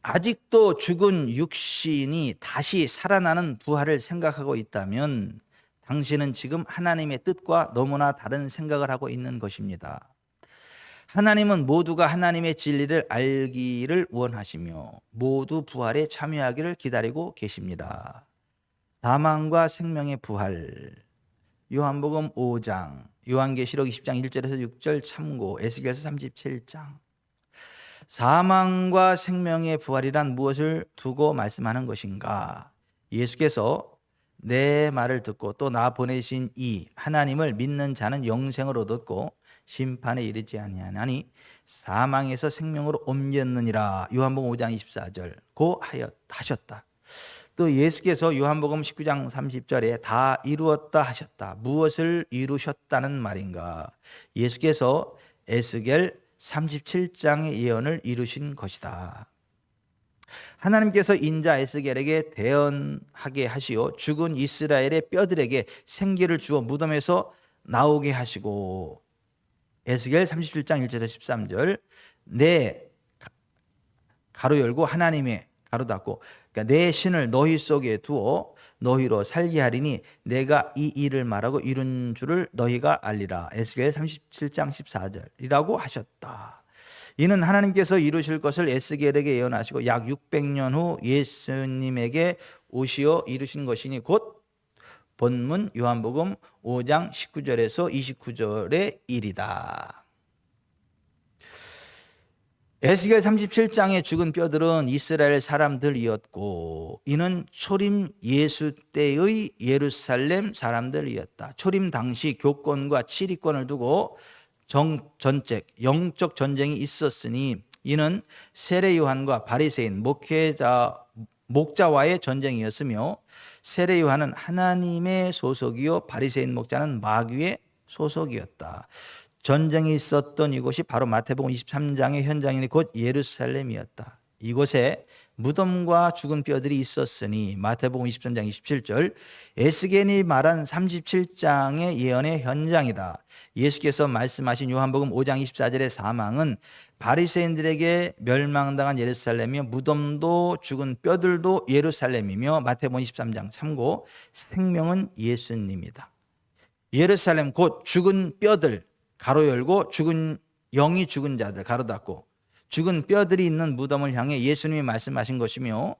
아직도 죽은 육신이 다시 살아나는 부활을 생각하고 있다면 당신은 지금 하나님의 뜻과 너무나 다른 생각을 하고 있는 것입니다. 하나님은 모두가 하나님의 진리를 알기를 원하시며 모두 부활에 참여하기를 기다리고 계십니다. 사망과 생명의 부활. 요한복음 5장, 요한계시록 20장 1절에서 6절 참고, 에스겔서 37장. 사망과 생명의 부활이란 무엇을 두고 말씀하는 것인가? 예수께서 내 말을 듣고 또 나 보내신 이 하나님을 믿는 자는 영생을 얻었고 심판에 이르지 아니하나니 사망에서 생명으로 옮겼느니라. 요한복음 5장 24절 고 하셨다. 또 예수께서 요한복음 19장 30절에 다 이루었다 하셨다. 무엇을 이루셨다는 말인가? 예수께서 에스겔 37장의 예언을 이루신 것이다. 하나님께서 인자 에스겔에게 대언하게 하시어 죽은 이스라엘의 뼈들에게 생기를 주어 무덤에서 나오게 하시고, 에스겔 37장 1절에서 13절 내 가로 열고 하나님의 가로 닫고, 그러니까 내 신을 너희 속에 두어 너희로 살게 하리니 내가 이 일을 말하고 이룬 줄을 너희가 알리라. 에스겔 37장 14절이라고 하셨다. 이는 하나님께서 이루실 것을 에스겔에게 예언하시고 약 600년 후 예수님에게 오시어 이루신 것이니 곧 본문 요한복음 5장 19절에서 29절의 일이다. 에스겔 37장에 죽은 뼈들은 이스라엘 사람들이었고 이는 초림 예수 때의 예루살렘 사람들이었다. 초림 당시 교권과 치리권을 두고 전쟁, 영적 전쟁이 있었으니 이는 세례 요한과 바리새인 목자와의 전쟁이었으며 세례 요한은 하나님의 소속이요 바리새인 목자는 마귀의 소속이었다. 전쟁이 있었던 이곳이 바로 마태복음 23장의 현장이니 곧 예루살렘이었다. 이곳에 무덤과 죽은 뼈들이 있었으니 마태복음 23장 27절 에스겔이 말한 37장의 예언의 현장이다. 예수께서 말씀하신 요한복음 5장 24절의 사망은 바리새인들에게 멸망당한 예루살렘이며 무덤도 죽은 뼈들도 예루살렘이며 마태복음 23장 참고 생명은 예수님이다. 예루살렘 곧 죽은 뼈들 가로 열고 죽은 영이 죽은 자들 가로 닫고 죽은 뼈들이 있는 무덤을 향해 예수님이 말씀하신 것이며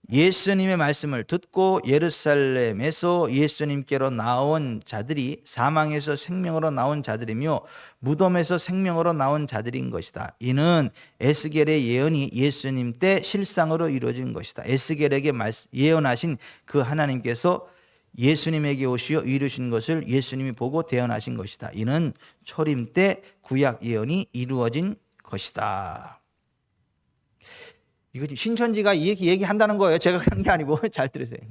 예수님의 말씀을 듣고 예루살렘에서 예수님께로 나온 자들이 사망에서 생명으로 나온 자들이며 무덤에서 생명으로 나온 자들인 것이다. 이는 에스겔의 예언이 예수님 때 실상으로 이루어진 것이다. 에스겔에게 예언하신 그 하나님께서 예수님에게 오시어 이루신 것을 예수님이 보고 대언하신 것이다. 이는 초림 때 구약 예언이 이루어진 것이다. 이거 신천지가 이렇게 얘기한다는 거예요. 제가 그런 게 아니고 잘 들으세요.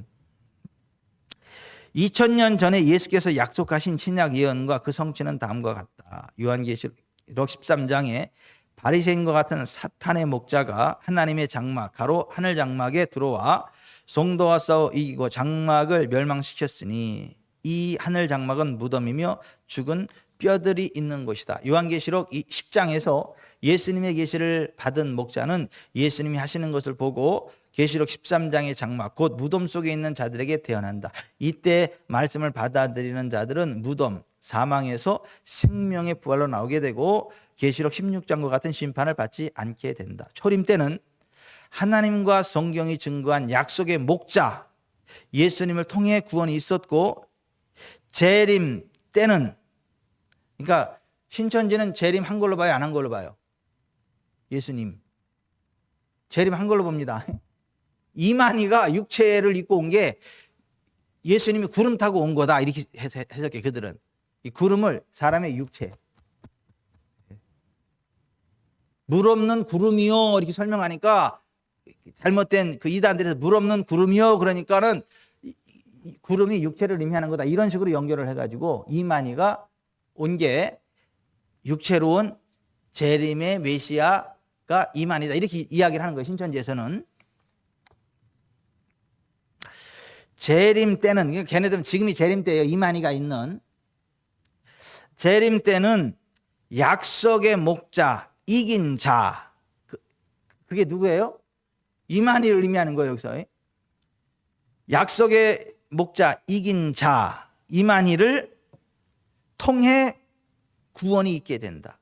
2000년 전에 예수께서 약속하신 신약 예언과 그 성취는 다음과 같다. 요한계시록 13장에 바리새인과 같은 사탄의 목자가 하나님의 장막 가로 하늘 장막에 들어와 성도와 싸워 이기고 장막을 멸망시켰으니 이 하늘 장막은 무덤이며 죽은 뼈들이 있는 곳이다. 요한계시록 10장에서 예수님의 계시를 받은 목자는 예수님이 하시는 것을 보고 계시록 13장의 장막 곧 무덤 속에 있는 자들에게 대언한다. 이때 말씀을 받아들이는 자들은 무덤 사망에서 생명의 부활로 나오게 되고 계시록 16장과 같은 심판을 받지 않게 된다. 초림 때는 하나님과 성경이 증거한 약속의 목자 예수님을 통해 구원이 있었고 재림 때는, 그러니까 신천지는 재림 한 걸로 봐요, 안 한 걸로 봐요? 예수님 재림 한 걸로 봅니다. 이만희가 육체를 입고 온 게 예수님이 구름 타고 온 거다 이렇게 해석해. 그들은 이 구름을 사람의 육체, 물 없는 구름이요 이렇게 설명하니까 잘못된 그 이단들에서 물 없는 구름이요. 그러니까는 이 구름이 육체를 의미하는 거다. 이런 식으로 연결을 해가지고 이만희가 온 게 육체로 온 재림의 메시아가 이만희다. 이렇게 이야기를 하는 거예요. 신천지에서는. 재림 때는, 걔네들은 지금이 재림 때예요. 이만희가 있는. 재림 때는 약속의 목자, 이긴 자. 그게 누구예요? 이만희를 의미하는 거예요. 여기서. 약속의 목자, 이긴 자, 이만희를 통해 구원이 있게 된다.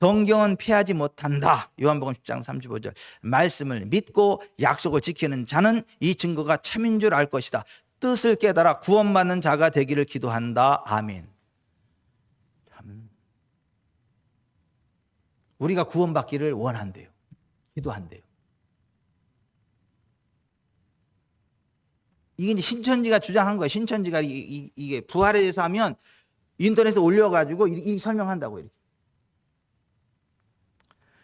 성경은 피하지 못한다. 요한복음 10장 35절. 말씀을 믿고 약속을 지키는 자는 이 증거가 참인 줄 알 것이다. 뜻을 깨달아 구원받는 자가 되기를 기도한다. 아멘. 참. 우리가 구원받기를 원한대요. 기도한대요. 이게 이제 신천지가 주장한 거예요. 신천지가 이게 부활에 대해서 하면 인터넷에 올려가지고 이 설명한다고 이렇게.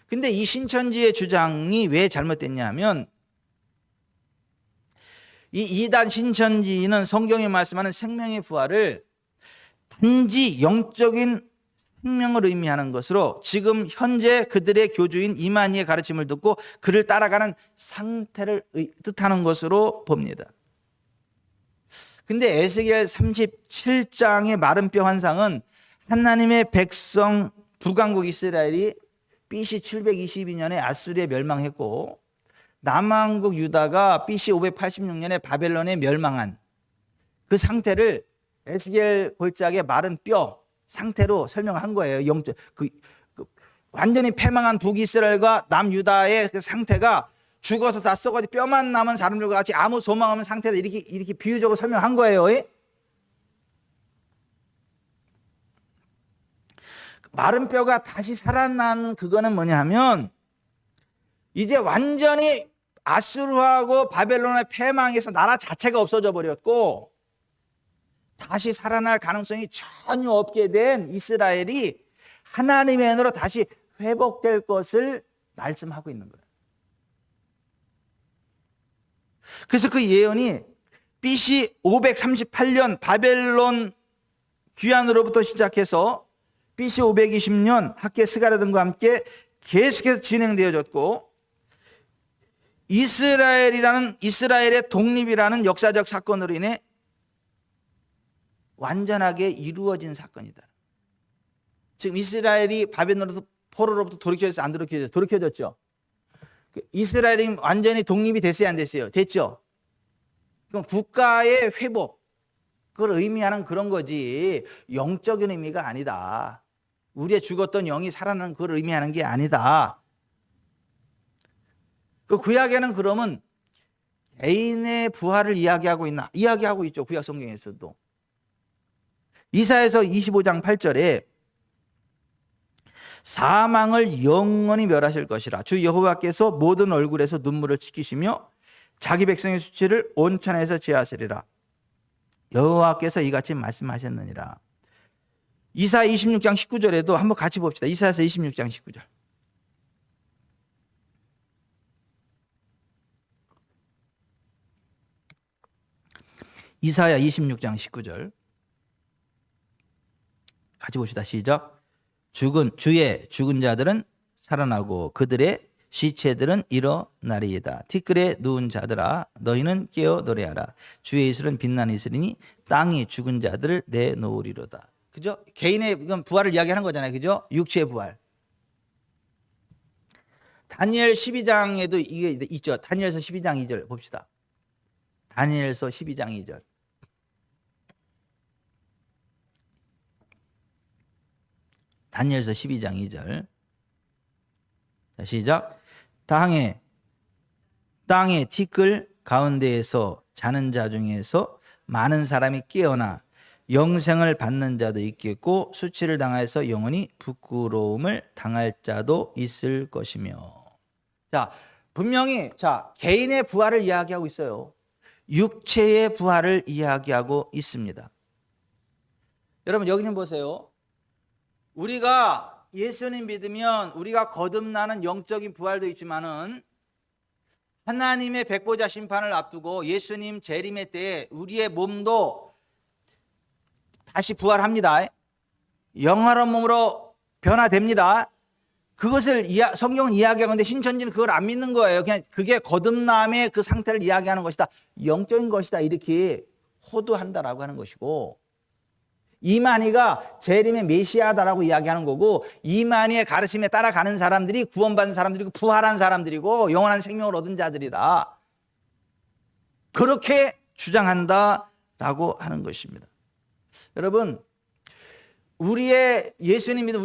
근데 이 신천지의 주장이 왜 잘못됐냐면 이 이단 신천지는 성경에 말씀하는 생명의 부활을 단지 영적인 생명을 의미하는 것으로 지금 현재 그들의 교주인 이만희의 가르침을 듣고 그를 따라가는 상태를 뜻하는 것으로 봅니다. 근데 에스겔 37장의 마른 뼈 환상은 하나님의 백성 북왕국 이스라엘이 BC 722년에 아수리에 멸망했고 남왕국 유다가 BC 586년에 바벨론에 멸망한 그 상태를 에스겔 골짜기의 마른 뼈 상태로 설명한 거예요. 완전히 패망한 북이스라엘과 남유다의 그 상태가 죽어서 다 썩어지 뼈만 남은 사람들과 같이 아무 소망 없는 상태다. 이렇게 비유적으로 설명한 거예요. 마른 뼈가 다시 살아나는 그거는 뭐냐 하면 이제 완전히 아수르하고 바벨론의 패망에서 나라 자체가 없어져 버렸고 다시 살아날 가능성이 전혀 없게 된 이스라엘이 하나님의 은혜로 다시 회복될 것을 말씀하고 있는 거예요. 그래서 그 예언이 BC 538년 바벨론 귀환으로부터 시작해서 BC 520년 학계 스가랴 등과 함께 계속해서 진행되어졌고 이스라엘의 독립이라는 역사적 사건으로 인해 완전하게 이루어진 사건이다. 지금 이스라엘이 바벨론으로부터 포로로부터 돌이켜졌어요? 안 돌이켜졌어요? 돌이켜졌죠. 이스라엘이 완전히 독립이 됐어요? 안 됐어요? 됐죠. 그럼 국가의 회복 그걸 의미하는 그런 거지 영적인 의미가 아니다. 우리의 죽었던 영이 살아나는 그걸 의미하는 게 아니다. 그 구약에는 그러면 개인의 부활을 이야기하고 있나? 이야기하고 있죠. 구약 성경에서도. 이사야서 25장 8절에 사망을 영원히 멸하실 것이라. 주 여호와께서 모든 얼굴에서 눈물을 씻기시며 자기 백성의 수치를 온천에서 제하시리라. 여호와께서 이같이 말씀하셨느니라. 이사야 26장 19절에도 한번 같이 봅시다. 이사야서 26장 19절. 이사야 26장 19절. 같이 봅시다. 시작. 주의 죽은 자들은 살아나고 그들의 시체들은 일어나리이다. 티끌에 누운 자들아 너희는 깨어 노래하라. 주의 이슬은 빛나는 이슬이니 땅이 죽은 자들을 내놓으리로다. 그죠? 개인의 이건 부활을 이야기하는 거잖아요. 그죠? 육체의 부활. 다니엘 12장에도 이게 있죠. 다니엘서 12장 2절 봅시다. 다니엘서 12장 2절. 다니엘서 12장 2절. 자, 시작. 땅의 티끌 가운데에서 자는 자 중에서 많은 사람이 깨어나 영생을 받는 자도 있겠고 수치를 당하여서 영원히 부끄러움을 당할 자도 있을 것이며. 자, 분명히 개인의 부활을 이야기하고 있어요. 육체의 부활을 이야기하고 있습니다. 여러분 여기 좀 보세요. 우리가 예수님 믿으면 우리가 거듭나는 영적인 부활도 있지만은 하나님의 백보자 심판을 앞두고 예수님 재림의 때에 우리의 몸도 다시 부활합니다. 영화로운 몸으로 변화됩니다. 그것을 성경은 이야기하는데 신천지는 그걸 안 믿는 거예요. 그냥 그게 거듭남의 그 상태를 이야기하는 것이다. 영적인 것이다. 이렇게 호도한다라고 하는 것이고, 이만희가 재림의 메시아다라고 이야기하는 거고, 이만희의 가르침에 따라가는 사람들이 구원받은 사람들이고 부활한 사람들이고 영원한 생명을 얻은 자들이다. 그렇게 주장한다라고 하는 것입니다. 여러분, 우리의 예수님 믿는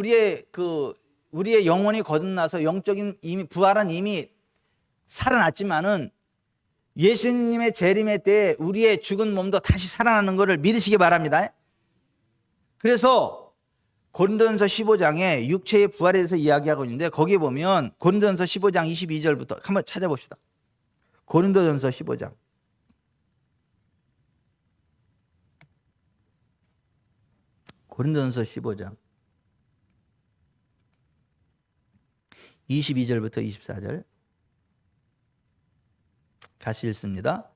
우리의 영혼이 거듭나서 영적인 이미 부활한 이미 살아났지만은 예수님의 재림의 때에 우리의 죽은 몸도 다시 살아나는 것을 믿으시기 바랍니다. 그래서 고린도전서 15장에 육체의 부활에 대해서 이야기하고 있는데, 거기에 보면 고린도전서 15장 22절부터 한번 찾아봅시다. 고린도전서 15장. 고린도전서 15장 22절부터 24절 같이 읽습니다.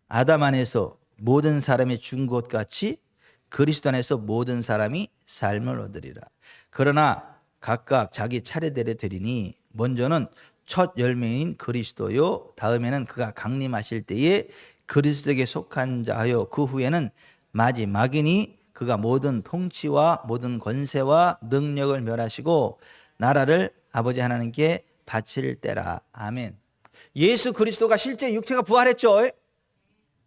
아담 안에서 모든 사람이 죽은 것 같이 그리스도 안에서 모든 사람이 삶을 얻으리라. 그러나 각각 자기 차례대로 되리니 먼저는 첫 열매인 그리스도요, 다음에는 그가 강림하실 때에 그리스도에게 속한 자요, 그 후에는 마지막이니 그가 모든 통치와 모든 권세와 능력을 멸하시고 나라를 아버지 하나님께 바칠 때라. 아멘. 예수 그리스도가 실제 육체가 부활했죠.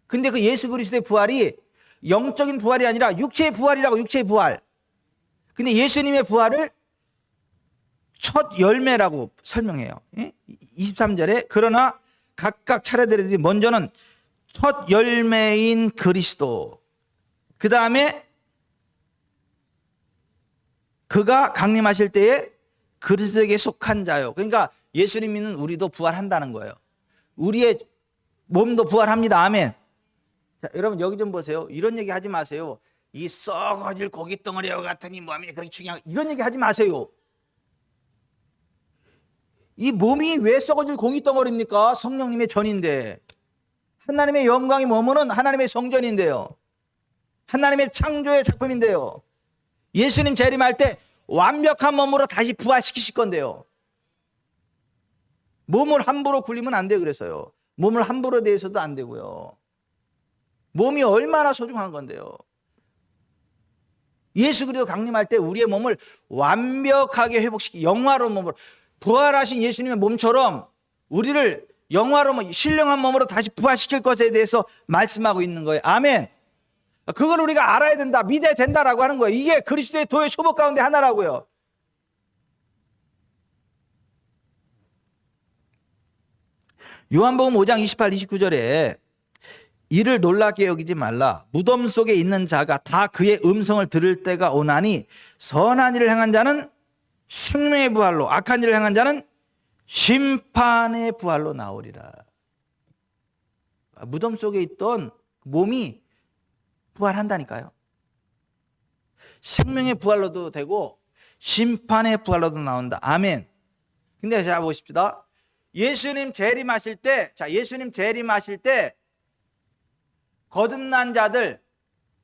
근데 그 예수 그리스도의 부활이 영적인 부활이 아니라 육체의 부활이라고. 육체의 부활. 근데 예수님의 부활을 첫 열매라고 설명해요. 23절에 그러나 각각 차례대로 먼저는 첫 열매인 그리스도, 그 다음에 그가 강림하실 때에 그리스도에게 속한 자요. 그러니까 예수님 믿는 우리도 부활한다는 거예요. 우리의 몸도 부활합니다. 아멘. 자, 여러분 여기 좀 보세요. 이런 얘기 하지 마세요. 이 썩어질 고기 덩어리와 같으니 몸이 그렇게 중요한, 이런 얘기 하지 마세요. 이 몸이 왜 썩어질 고기 덩어리입니까? 성령님의 전인데, 하나님의 영광이 머무는 하나님의 성전인데요, 하나님의 창조의 작품인데요, 예수님 재림할 때 완벽한 몸으로 다시 부활시키실 건데요, 몸을 함부로 굴리면 안 돼요. 그래서요, 몸을 함부로 대해서도 안 되고요. 몸이 얼마나 소중한 건데요. 예수 그리스도 강림할 때 우리의 몸을 완벽하게 회복시키, 영화로운 몸으로, 부활하신 예수님의 몸처럼 우리를 영화로운 신령한 몸으로 다시 부활시킬 것에 대해서 말씀하고 있는 거예요. 아멘. 그걸 우리가 알아야 된다, 믿어야 된다라고 하는 거예요. 이게 그리스도의 도의 초목 가운데 하나라고요. 요한복음 5장 28, 29절에 이를 놀랍게 여기지 말라. 무덤 속에 있는 자가 다 그의 음성을 들을 때가 오나니 선한 일을 행한 자는 생명의 부활로, 악한 일을 행한 자는 심판의 부활로 나오리라. 무덤 속에 있던 몸이 부활한다니까요. 생명의 부활로도 되고 심판의 부활로도 나온다. 아멘. 근데 자 보십시다. 예수님 재림하실 때, 예수님 재림하실 때 거듭난 자들,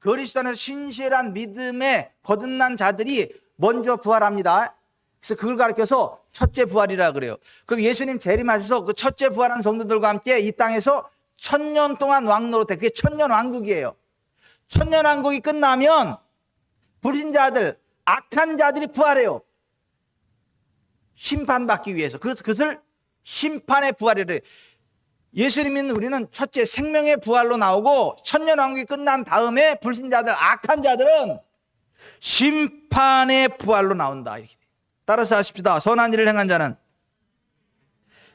그리스도 안에서 신실한 믿음에 거듭난 자들이 먼저 부활합니다. 그래서 그걸 가르쳐서 첫째 부활이라 그래요. 그럼 예수님 재림하셔서 그 첫째 부활한 성도들과 함께 이 땅에서 1000년 동안 왕노릇 해. 그게 천년왕국이에요. 천년왕국이 끝나면 불신자들, 악한 자들이 부활해요. 심판받기 위해서. 그래서 그것을 심판의 부활이래요. 예수님 믿는 우리는 첫째 생명의 부활로 나오고, 천년왕국이 끝난 다음에 불신자들, 악한 자들은 심판의 부활로 나온다. 이렇게. 따라서 하십시다. 선한 일을 행한 자는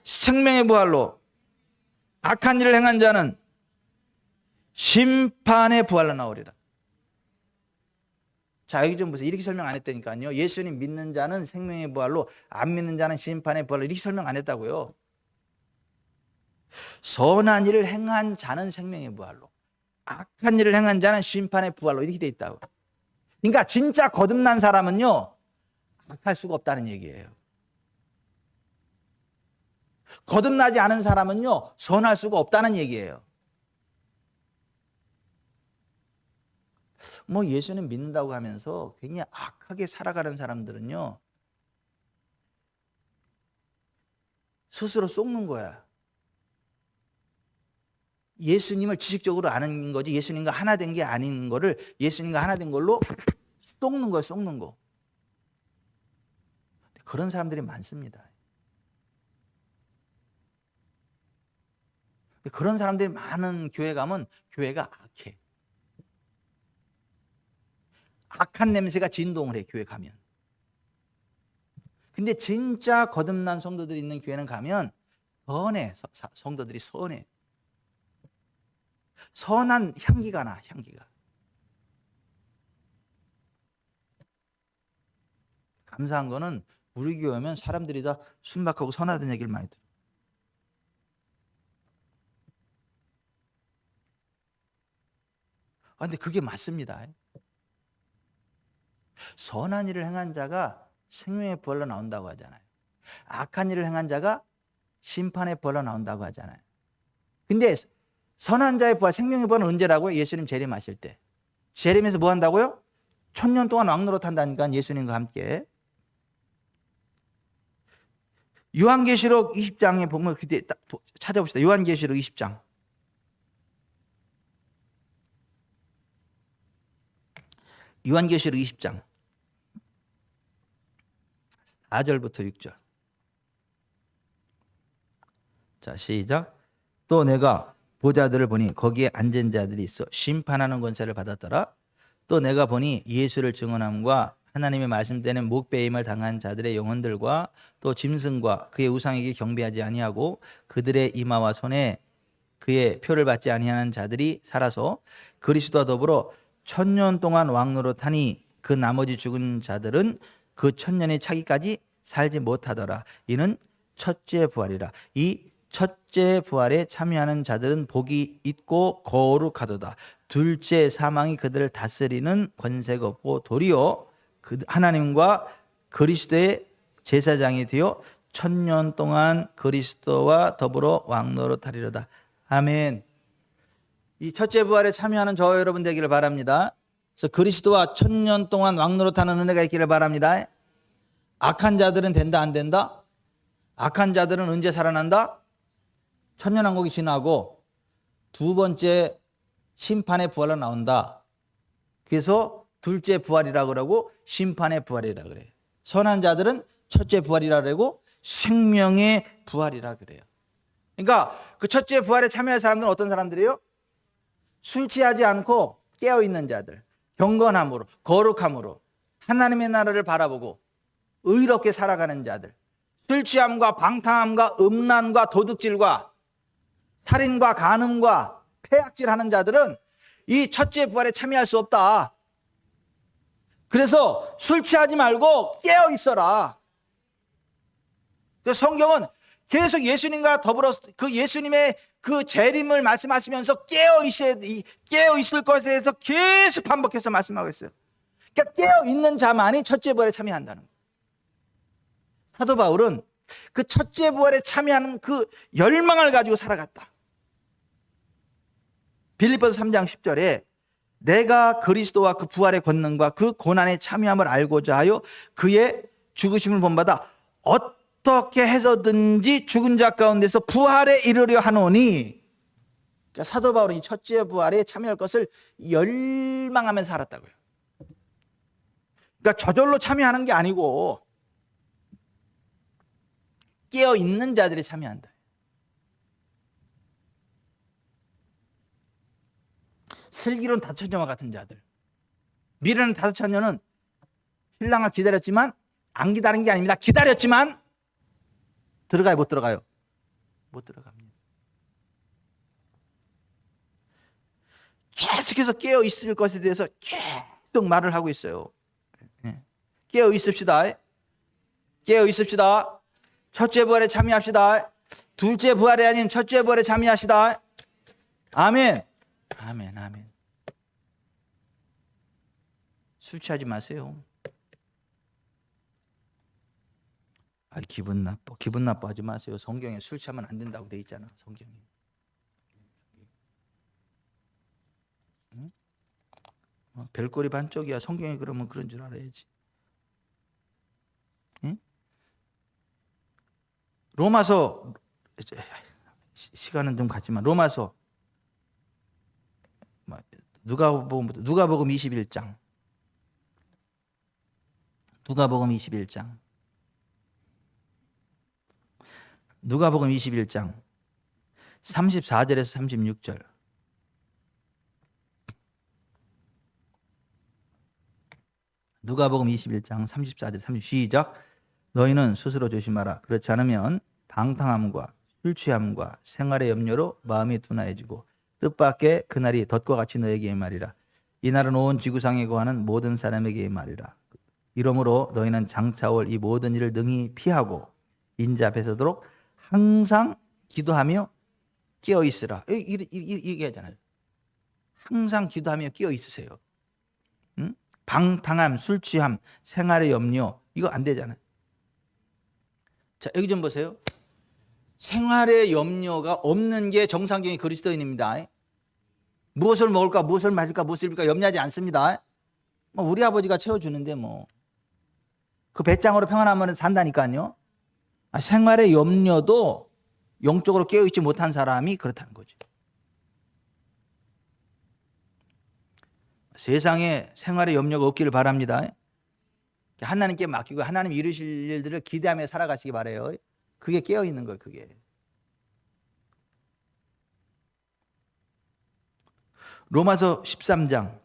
생명의 부활로, 악한 일을 행한 자는 심판의 부활로 나오리라. 자, 여기 좀 보세요. 이렇게 설명 안 했다니까요. 예수님 믿는 자는 생명의 부활로, 안 믿는 자는 심판의 부활로, 이렇게 설명 안 했다고요. 선한 일을 행한 자는 생명의 부활로, 악한 일을 행한 자는 심판의 부활로, 이렇게 돼 있다고. 그러니까 진짜 거듭난 사람은요, 악할 수가 없다는 얘기예요. 거듭나지 않은 사람은요, 선할 수가 없다는 얘기예요. 뭐 예수님 믿는다고 하면서 굉장히 악하게 살아가는 사람들은요, 스스로 속는 거야. 예수님을 지식적으로 아는 거지 예수님과 하나 된 게 아닌 거를 예수님과 하나 된 걸로 속는 거야, 속는 거. 그런 사람들이 많습니다. 그런 사람들이 많은 교회 가면 교회가 악해. 악한 냄새가 진동을 해, 교회 가면. 근데 진짜 거듭난 성도들이 있는 교회는 가면 선해. 성도들이 선해. 선한 향기가 나, 향기가. 감사한 거는 우리 교회 오면 사람들이 다 순박하고 선하다는 얘기를 많이 들어요. 근데 그게 맞습니다. 선한 일을 행한 자가 생명의 부활로 나온다고 하잖아요. 악한 일을 행한 자가 심판의 부활로 나온다고 하잖아요. 근데 선한 자의 부활, 생명의 부활은 언제라고요? 예수님 재림하실 때. 재림에서 뭐 한다고요? 1000년 동안 왕노릇 한다니까, 예수님과 함께. 요한계시록 20장에 보면 그때 찾아봅시다. 요한계시록 20장. 요한계시록 20장 4절부터 6절. 자, 시작. 또 내가 보좌들을 보니 거기에 앉은 자들이 있어 심판하는 권세를 받았더라. 또 내가 보니 예수를 증언함과 하나님의 말씀대는 목배임을 당한 자들의 영혼들과 또 짐승과 그의 우상에게 경배하지 아니하고 그들의 이마와 손에 그의 표를 받지 아니하는 자들이 살아서 그리스도와 더불어 1000년 동안 왕노릇하니 그 나머지 죽은 자들은 그 1000년이 차기까지 살지 못하더라. 이는 첫째 부활이라. 이 첫째 부활에 참여하는 자들은 복이 있고 거룩하도다. 둘째 사망이 그들을 다스리는 권세가 없고 도리어 하나님과 그리스도의 제사장이 되어 1000년 동안 그리스도와 더불어 왕노릇하리로다. 아멘. 이 첫째 부활에 참여하는 저와 여러분 되기를 바랍니다. 그래서 그리스도와 1000년 동안 왕노릇하는 은혜가 있기를 바랍니다. 악한 자들은 된다, 안 된다? 악한 자들은 언제 살아난다? 천년왕국이 지나고 두 번째 심판의 부활로 나온다. 그래서 둘째 부활이라 그러고 심판의 부활이라 그래요. 선한 자들은 첫째 부활이라 그러고 생명의 부활이라 그래요. 그러니까 그 첫째 부활에 참여할 사람들은 어떤 사람들이에요? 술 취하지 않고 깨어있는 자들, 경건함으로, 거룩함으로 하나님의 나라를 바라보고 의롭게 살아가는 자들, 술 취함과 방탕함과 음란과 도둑질과 살인과 간음과 폐악질하는 자들은 이 첫째 부활에 참여할 수 없다. 그래서 술 취하지 말고 깨어 있어라. 그 성경은 계속 예수님과 더불어 그 예수님의 그 재림을 말씀하시면서 깨어 있을 것에 대해서 계속 반복해서 말씀하고 있어요. 그러니까 깨어 있는 자만이 첫째 부활에 참여한다는 거예요. 사도 바울은 그 첫째 부활에 참여하는 그 열망을 가지고 살아갔다. 빌립보서 3장 10절에 내가 그리스도와 그 부활의 권능과 그 고난에 참여함을 알고자 하여 그의 죽으심을 본받아 어떻게 해서든지 죽은 자 가운데서 부활에 이르려 하노니. 그러니까 사도 바울은 이 첫째 부활에 참여할 것을 열망하면서 살았다고요. 그러니까 저절로 참여하는 게 아니고 깨어 있는 자들이 참여한다. 슬기로운 다처녀와 같은 자들. 미련한 다처녀는 신랑을 기다렸지만 안 기다린 게 아닙니다. 기다렸지만 들어가요, 못 들어가요? 못 들어갑니다. 계속해서 깨어 있을 것에 대해서 계속 말을 하고 있어요. 깨어 있읍시다. 깨어 있읍시다. 첫째 부활에 참여합시다. 둘째 부활이 아닌 첫째 부활에 참여하시다. 아멘. 아멘, 아멘. 술 취하지 마세요. 기분 나빠. 기분 나빠하지 마세요. 성경에 술 취하면 안 된다고 돼 있잖아. 성경에. 응? 별거리 반쪽이야. 성경에 그러면 그런 줄 알아야지. 응? 로마서 시간은 좀 갔지만 로마서 누가복음 21장. 누가복음 21장. 누가복음 21장 34절에서 36절. 누가복음 21장 34절 30 시작. 너희는 스스로 조심하라. 그렇지 않으면 방탕함과 술 취함과 생활의 염려로 마음이 둔하여지고 뜻밖의 그날이 덫과 같이 너에게 임하리라. 이 날은 온 지구상에 거하는 모든 사람에게 임하리라. 이러므로 너희는 장차올 이 모든 일을 능히 피하고 인자 앞에 서도록 항상 기도하며 깨어 있으라. 이게 하잖아요. 항상 기도하며 깨어 있으세요. 응? 방탕함, 술 취함, 생활의 염려 이거 안 되잖아요. 자, 여기 좀 보세요. 생활의 염려가 없는 게 정상적인 그리스도인입니다. 무엇을 먹을까, 무엇을 마실까, 무엇을 입을까 염려하지 않습니다. 우리 아버지가 채워주는데 그 배짱으로 평안하면 산다니까요. 생활의 염려도 영적으로 깨어있지 못한 사람이 그렇다는 거죠. 세상에 생활의 염려가 없기를 바랍니다. 하나님께 맡기고 하나님 이루실 일들을 기대하며 살아가시기 바라요. 그게 깨어있는 거예요. 그게. 로마서 13장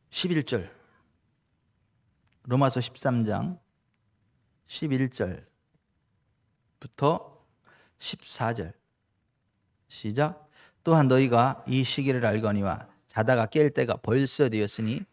11절. 로마서 13장 11절부터 14절 시작. 또한 너희가 이 시기를 알거니와 자다가 깰 때가 벌써 되었으니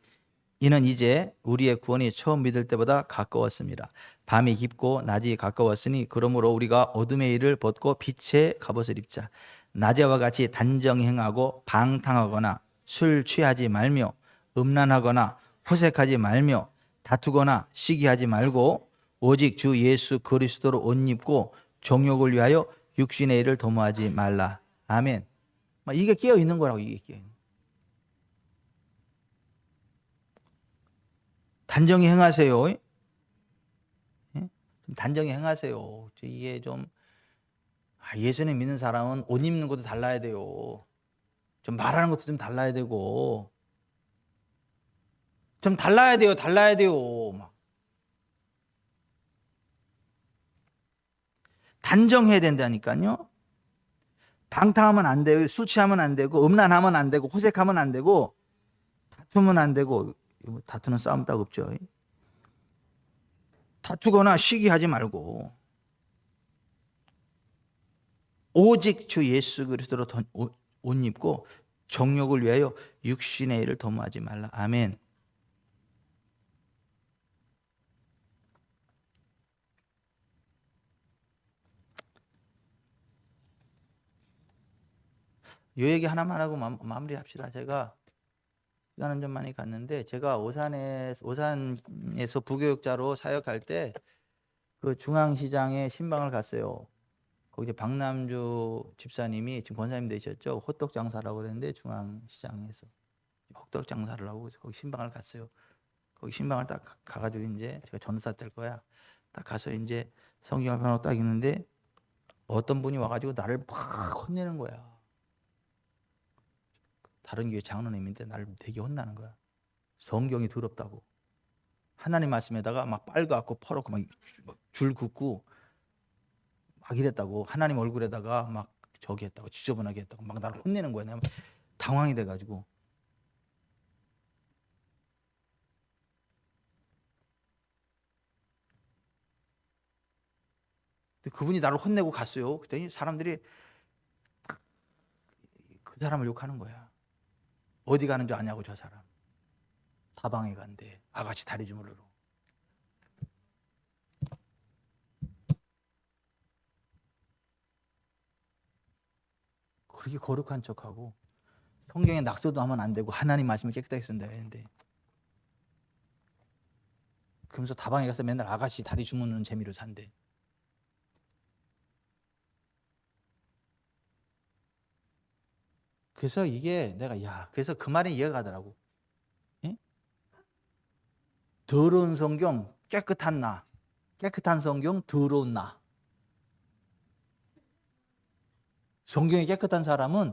이는 이제 우리의 구원이 처음 믿을 때보다 가까웠습니다. 밤이 깊고 낮이 가까웠으니 그러므로 우리가 어둠의 일을 벗고 빛의 갑옷을 입자. 낮에와 같이 단정히 행하고 방탕하거나 술 취하지 말며 음란하거나 호색하지 말며 다투거나 시기하지 말고 오직 주 예수 그리스도로 옷 입고 정욕을 위하여 육신의 일을 도모하지 말라. 아멘. 이게 깨어 있는 거라고. 이게 깨어 있는. 단정히 행하세요. 예? 좀 단정히 행하세요. 이게 좀 예수님 믿는 사람은 옷 입는 것도 달라야 돼요. 좀 말하는 것도 좀 달라야 되고 좀 달라야 돼요. 달라야 돼요. 단정해야 된다니까요. 방탕하면 안 돼요. 술 취하면 안 되고 음란하면 안 되고 호색하면 안 되고 다투면 안 되고. 다투는 싸움 딱 없죠. 다투거나 시기하지 말고 오직 주 예수 그리스도로 옷 입고 정욕을 위하여 육신의 일을 도모하지 말라. 아멘. 이 얘기 하나만 하고 마무리합시다. 제가 시간은 좀 많이 갔는데 제가 오산에서 부교육자로 사역할 때 그 중앙시장에 신방을 갔어요. 거기 박남주 집사님이 지금 권사님 되셨죠. 호떡 장사라고 그랬는데 중앙시장에서 호떡 장사를 하고 그래서 거기 신방을 갔어요. 거기 신방을 딱 가가지고 이제 제가 전도사 될 거야. 딱 가서 이제 성경 앞에 딱 있는데 어떤 분이 와가지고 나를 막 혼내는 거야. 다른 교회 장로님인데 나를 되게 혼나는 거야. 성경이 더럽다고. 하나님 말씀에다가 막 빨갛고 퍼렇고 막 줄 긋고 막 이랬다고. 하나님 얼굴에다가 막 저기 했다고. 지저분하게 했다고. 막 나를 혼내는 거야. 내가 당황이 돼가지고. 근데 그분이 나를 혼내고 갔어요. 그랬더니 사람들이 그 사람을 욕하는 거야. 어디 가는 줄 아냐고 저 사람. 사방에 간대. 아가씨 다리 주물르러. 그렇게 거룩한 척하고 성경에 낙서도 하면 안 되고 하나님 말씀을 깨끗하게 쓴다 했는데 그러면서 다방에 가서 맨날 아가씨 다리 주무는 재미로 산대. 그래서 이게 내가 그래서 그 말이 이해가 가더라고. 예? 더러운 성경 깨끗한 나, 깨끗한 성경 더러운 나. 성경이 깨끗한 사람은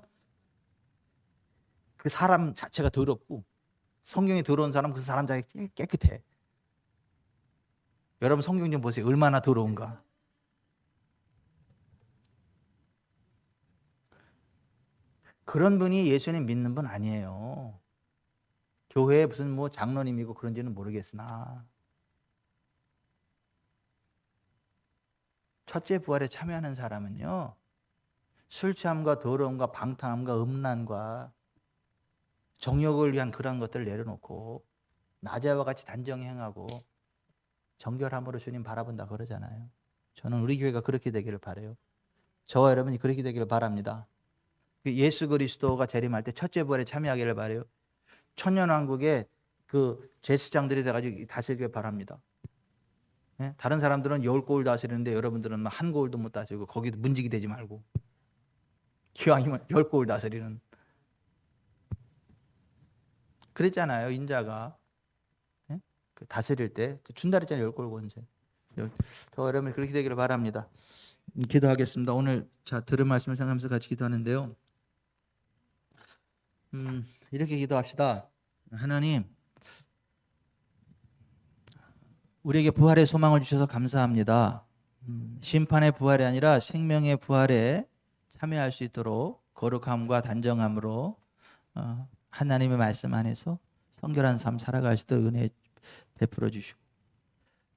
그 사람 자체가 더럽고, 성경이 더러운 사람은 그 사람 자체가 깨끗해. 여러분 성경 좀 보세요. 얼마나 더러운가. 그런 분이 예수님 믿는 분 아니에요. 교회에 무슨 뭐 장로님이고 그런지는 모르겠으나 첫째 부활에 참여하는 사람은요, 술 취함과 더러움과 방탕함과 음란과 정욕을 위한 그런 것들을 내려놓고 낮에와 같이 단정히 행하고 정결함으로 주님 바라본다 그러잖아요. 저는 우리 교회가 그렇게 되기를 바라요. 저와 여러분이 그렇게 되기를 바랍니다. 예수 그리스도가 재림할 때 첫째 부활에 참여하기를 바라요. 천년왕국에 그 제사장들이 돼가지고 다스리길 바랍니다. 예? 다른 사람들은 10고을 다스리는데 여러분들은 한 고을도 못 다스리고 거기도 문지기 되지 말고 기왕이면 10고을 다스리는. 그랬잖아요. 인자가 그 다스릴 때 준다 그랬잖아요. 10고을 권세. 저 여러분 그렇게 되기를 바랍니다. 기도하겠습니다. 오늘 들은 말씀을 생각하면서 같이 기도하는데요. 이렇게 기도합시다. 하나님, 우리에게 부활의 소망을 주셔서 감사합니다. 심판의 부활이 아니라 생명의 부활에 참여할 수 있도록 거룩함과 단정함으로 하나님의 말씀 안에서 성결한 삶 살아갈 수 있도록 은혜 베풀어 주시고,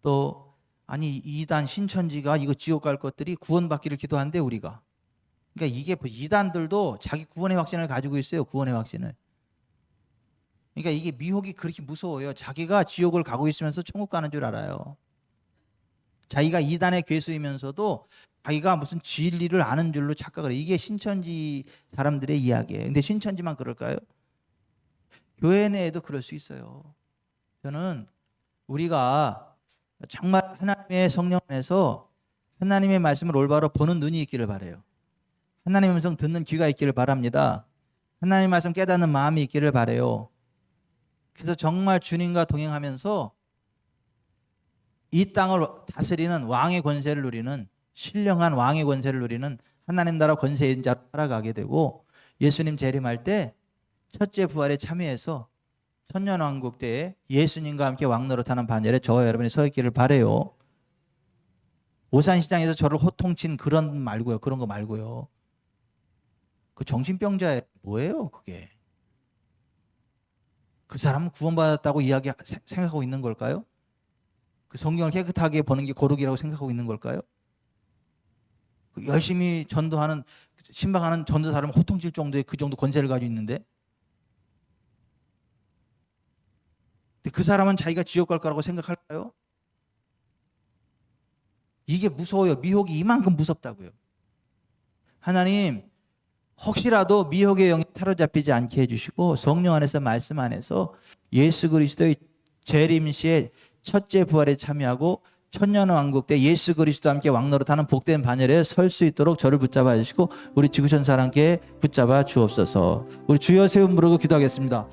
또 아니 이단 신천지가 이거 지옥 갈 것들이 구원받기를 기도한대 우리가. 그러니까 이게 이단들도 자기 구원의 확신을 가지고 있어요. 구원의 확신을. 그러니까 이게 미혹이 그렇게 무서워요. 자기가 지옥을 가고 있으면서 천국 가는 줄 알아요. 자기가 이단의 괴수이면서도 자기가 무슨 진리를 아는 줄로 착각을 해요. 이게 신천지 사람들의 이야기예요. 근데 신천지만 그럴까요? 교회 내에도 그럴 수 있어요. 저는 우리가 정말 하나님의 성령 안에서 하나님의 말씀을 올바로 보는 눈이 있기를 바라요. 하나님의 음성 듣는 귀가 있기를 바랍니다. 하나님의 말씀 깨닫는 마음이 있기를 바라요. 그래서 정말 주님과 동행하면서 이 땅을 다스리는 왕의 권세를 누리는, 신령한 왕의 권세를 누리는 하나님 나라 권세인 자로 살아가게 되고, 예수님 재림할 때 첫째 부활에 참여해서 천년왕국 때에 예수님과 함께 왕노릇하는 반열에 저와 여러분이 서 있기를 바라요. 오산시장에서 저를 호통친 그런 말고요. 그런 거 말고요. 그 정신병자 뭐예요 그게? 그 사람은 구원받았다고 생각하고 있는 걸까요? 그 성경을 깨끗하게 보는 게 거룩이라고 생각하고 있는 걸까요? 그 열심히 전도하는, 신방하는 전도 사람은 호통칠 정도의 그 정도 권세를 가지고 있는데, 근데 그 사람은 자기가 지옥 갈 거라고 생각할까요? 이게 무서워요. 미혹이 이만큼 무섭다고요. 하나님, 혹시라도 미혹의 영에 사로잡히지 않게 해주시고 성령 안에서 말씀 안에서 예수 그리스도의 재림시에 첫째 부활에 참여하고 천년왕국 때 예수 그리스도와 함께 왕노릇하는 복된 반열에 설 수 있도록 저를 붙잡아 주시고 우리 지구촌 사람께 붙잡아 주옵소서. 우리 주여 세 번 부르고 기도하겠습니다.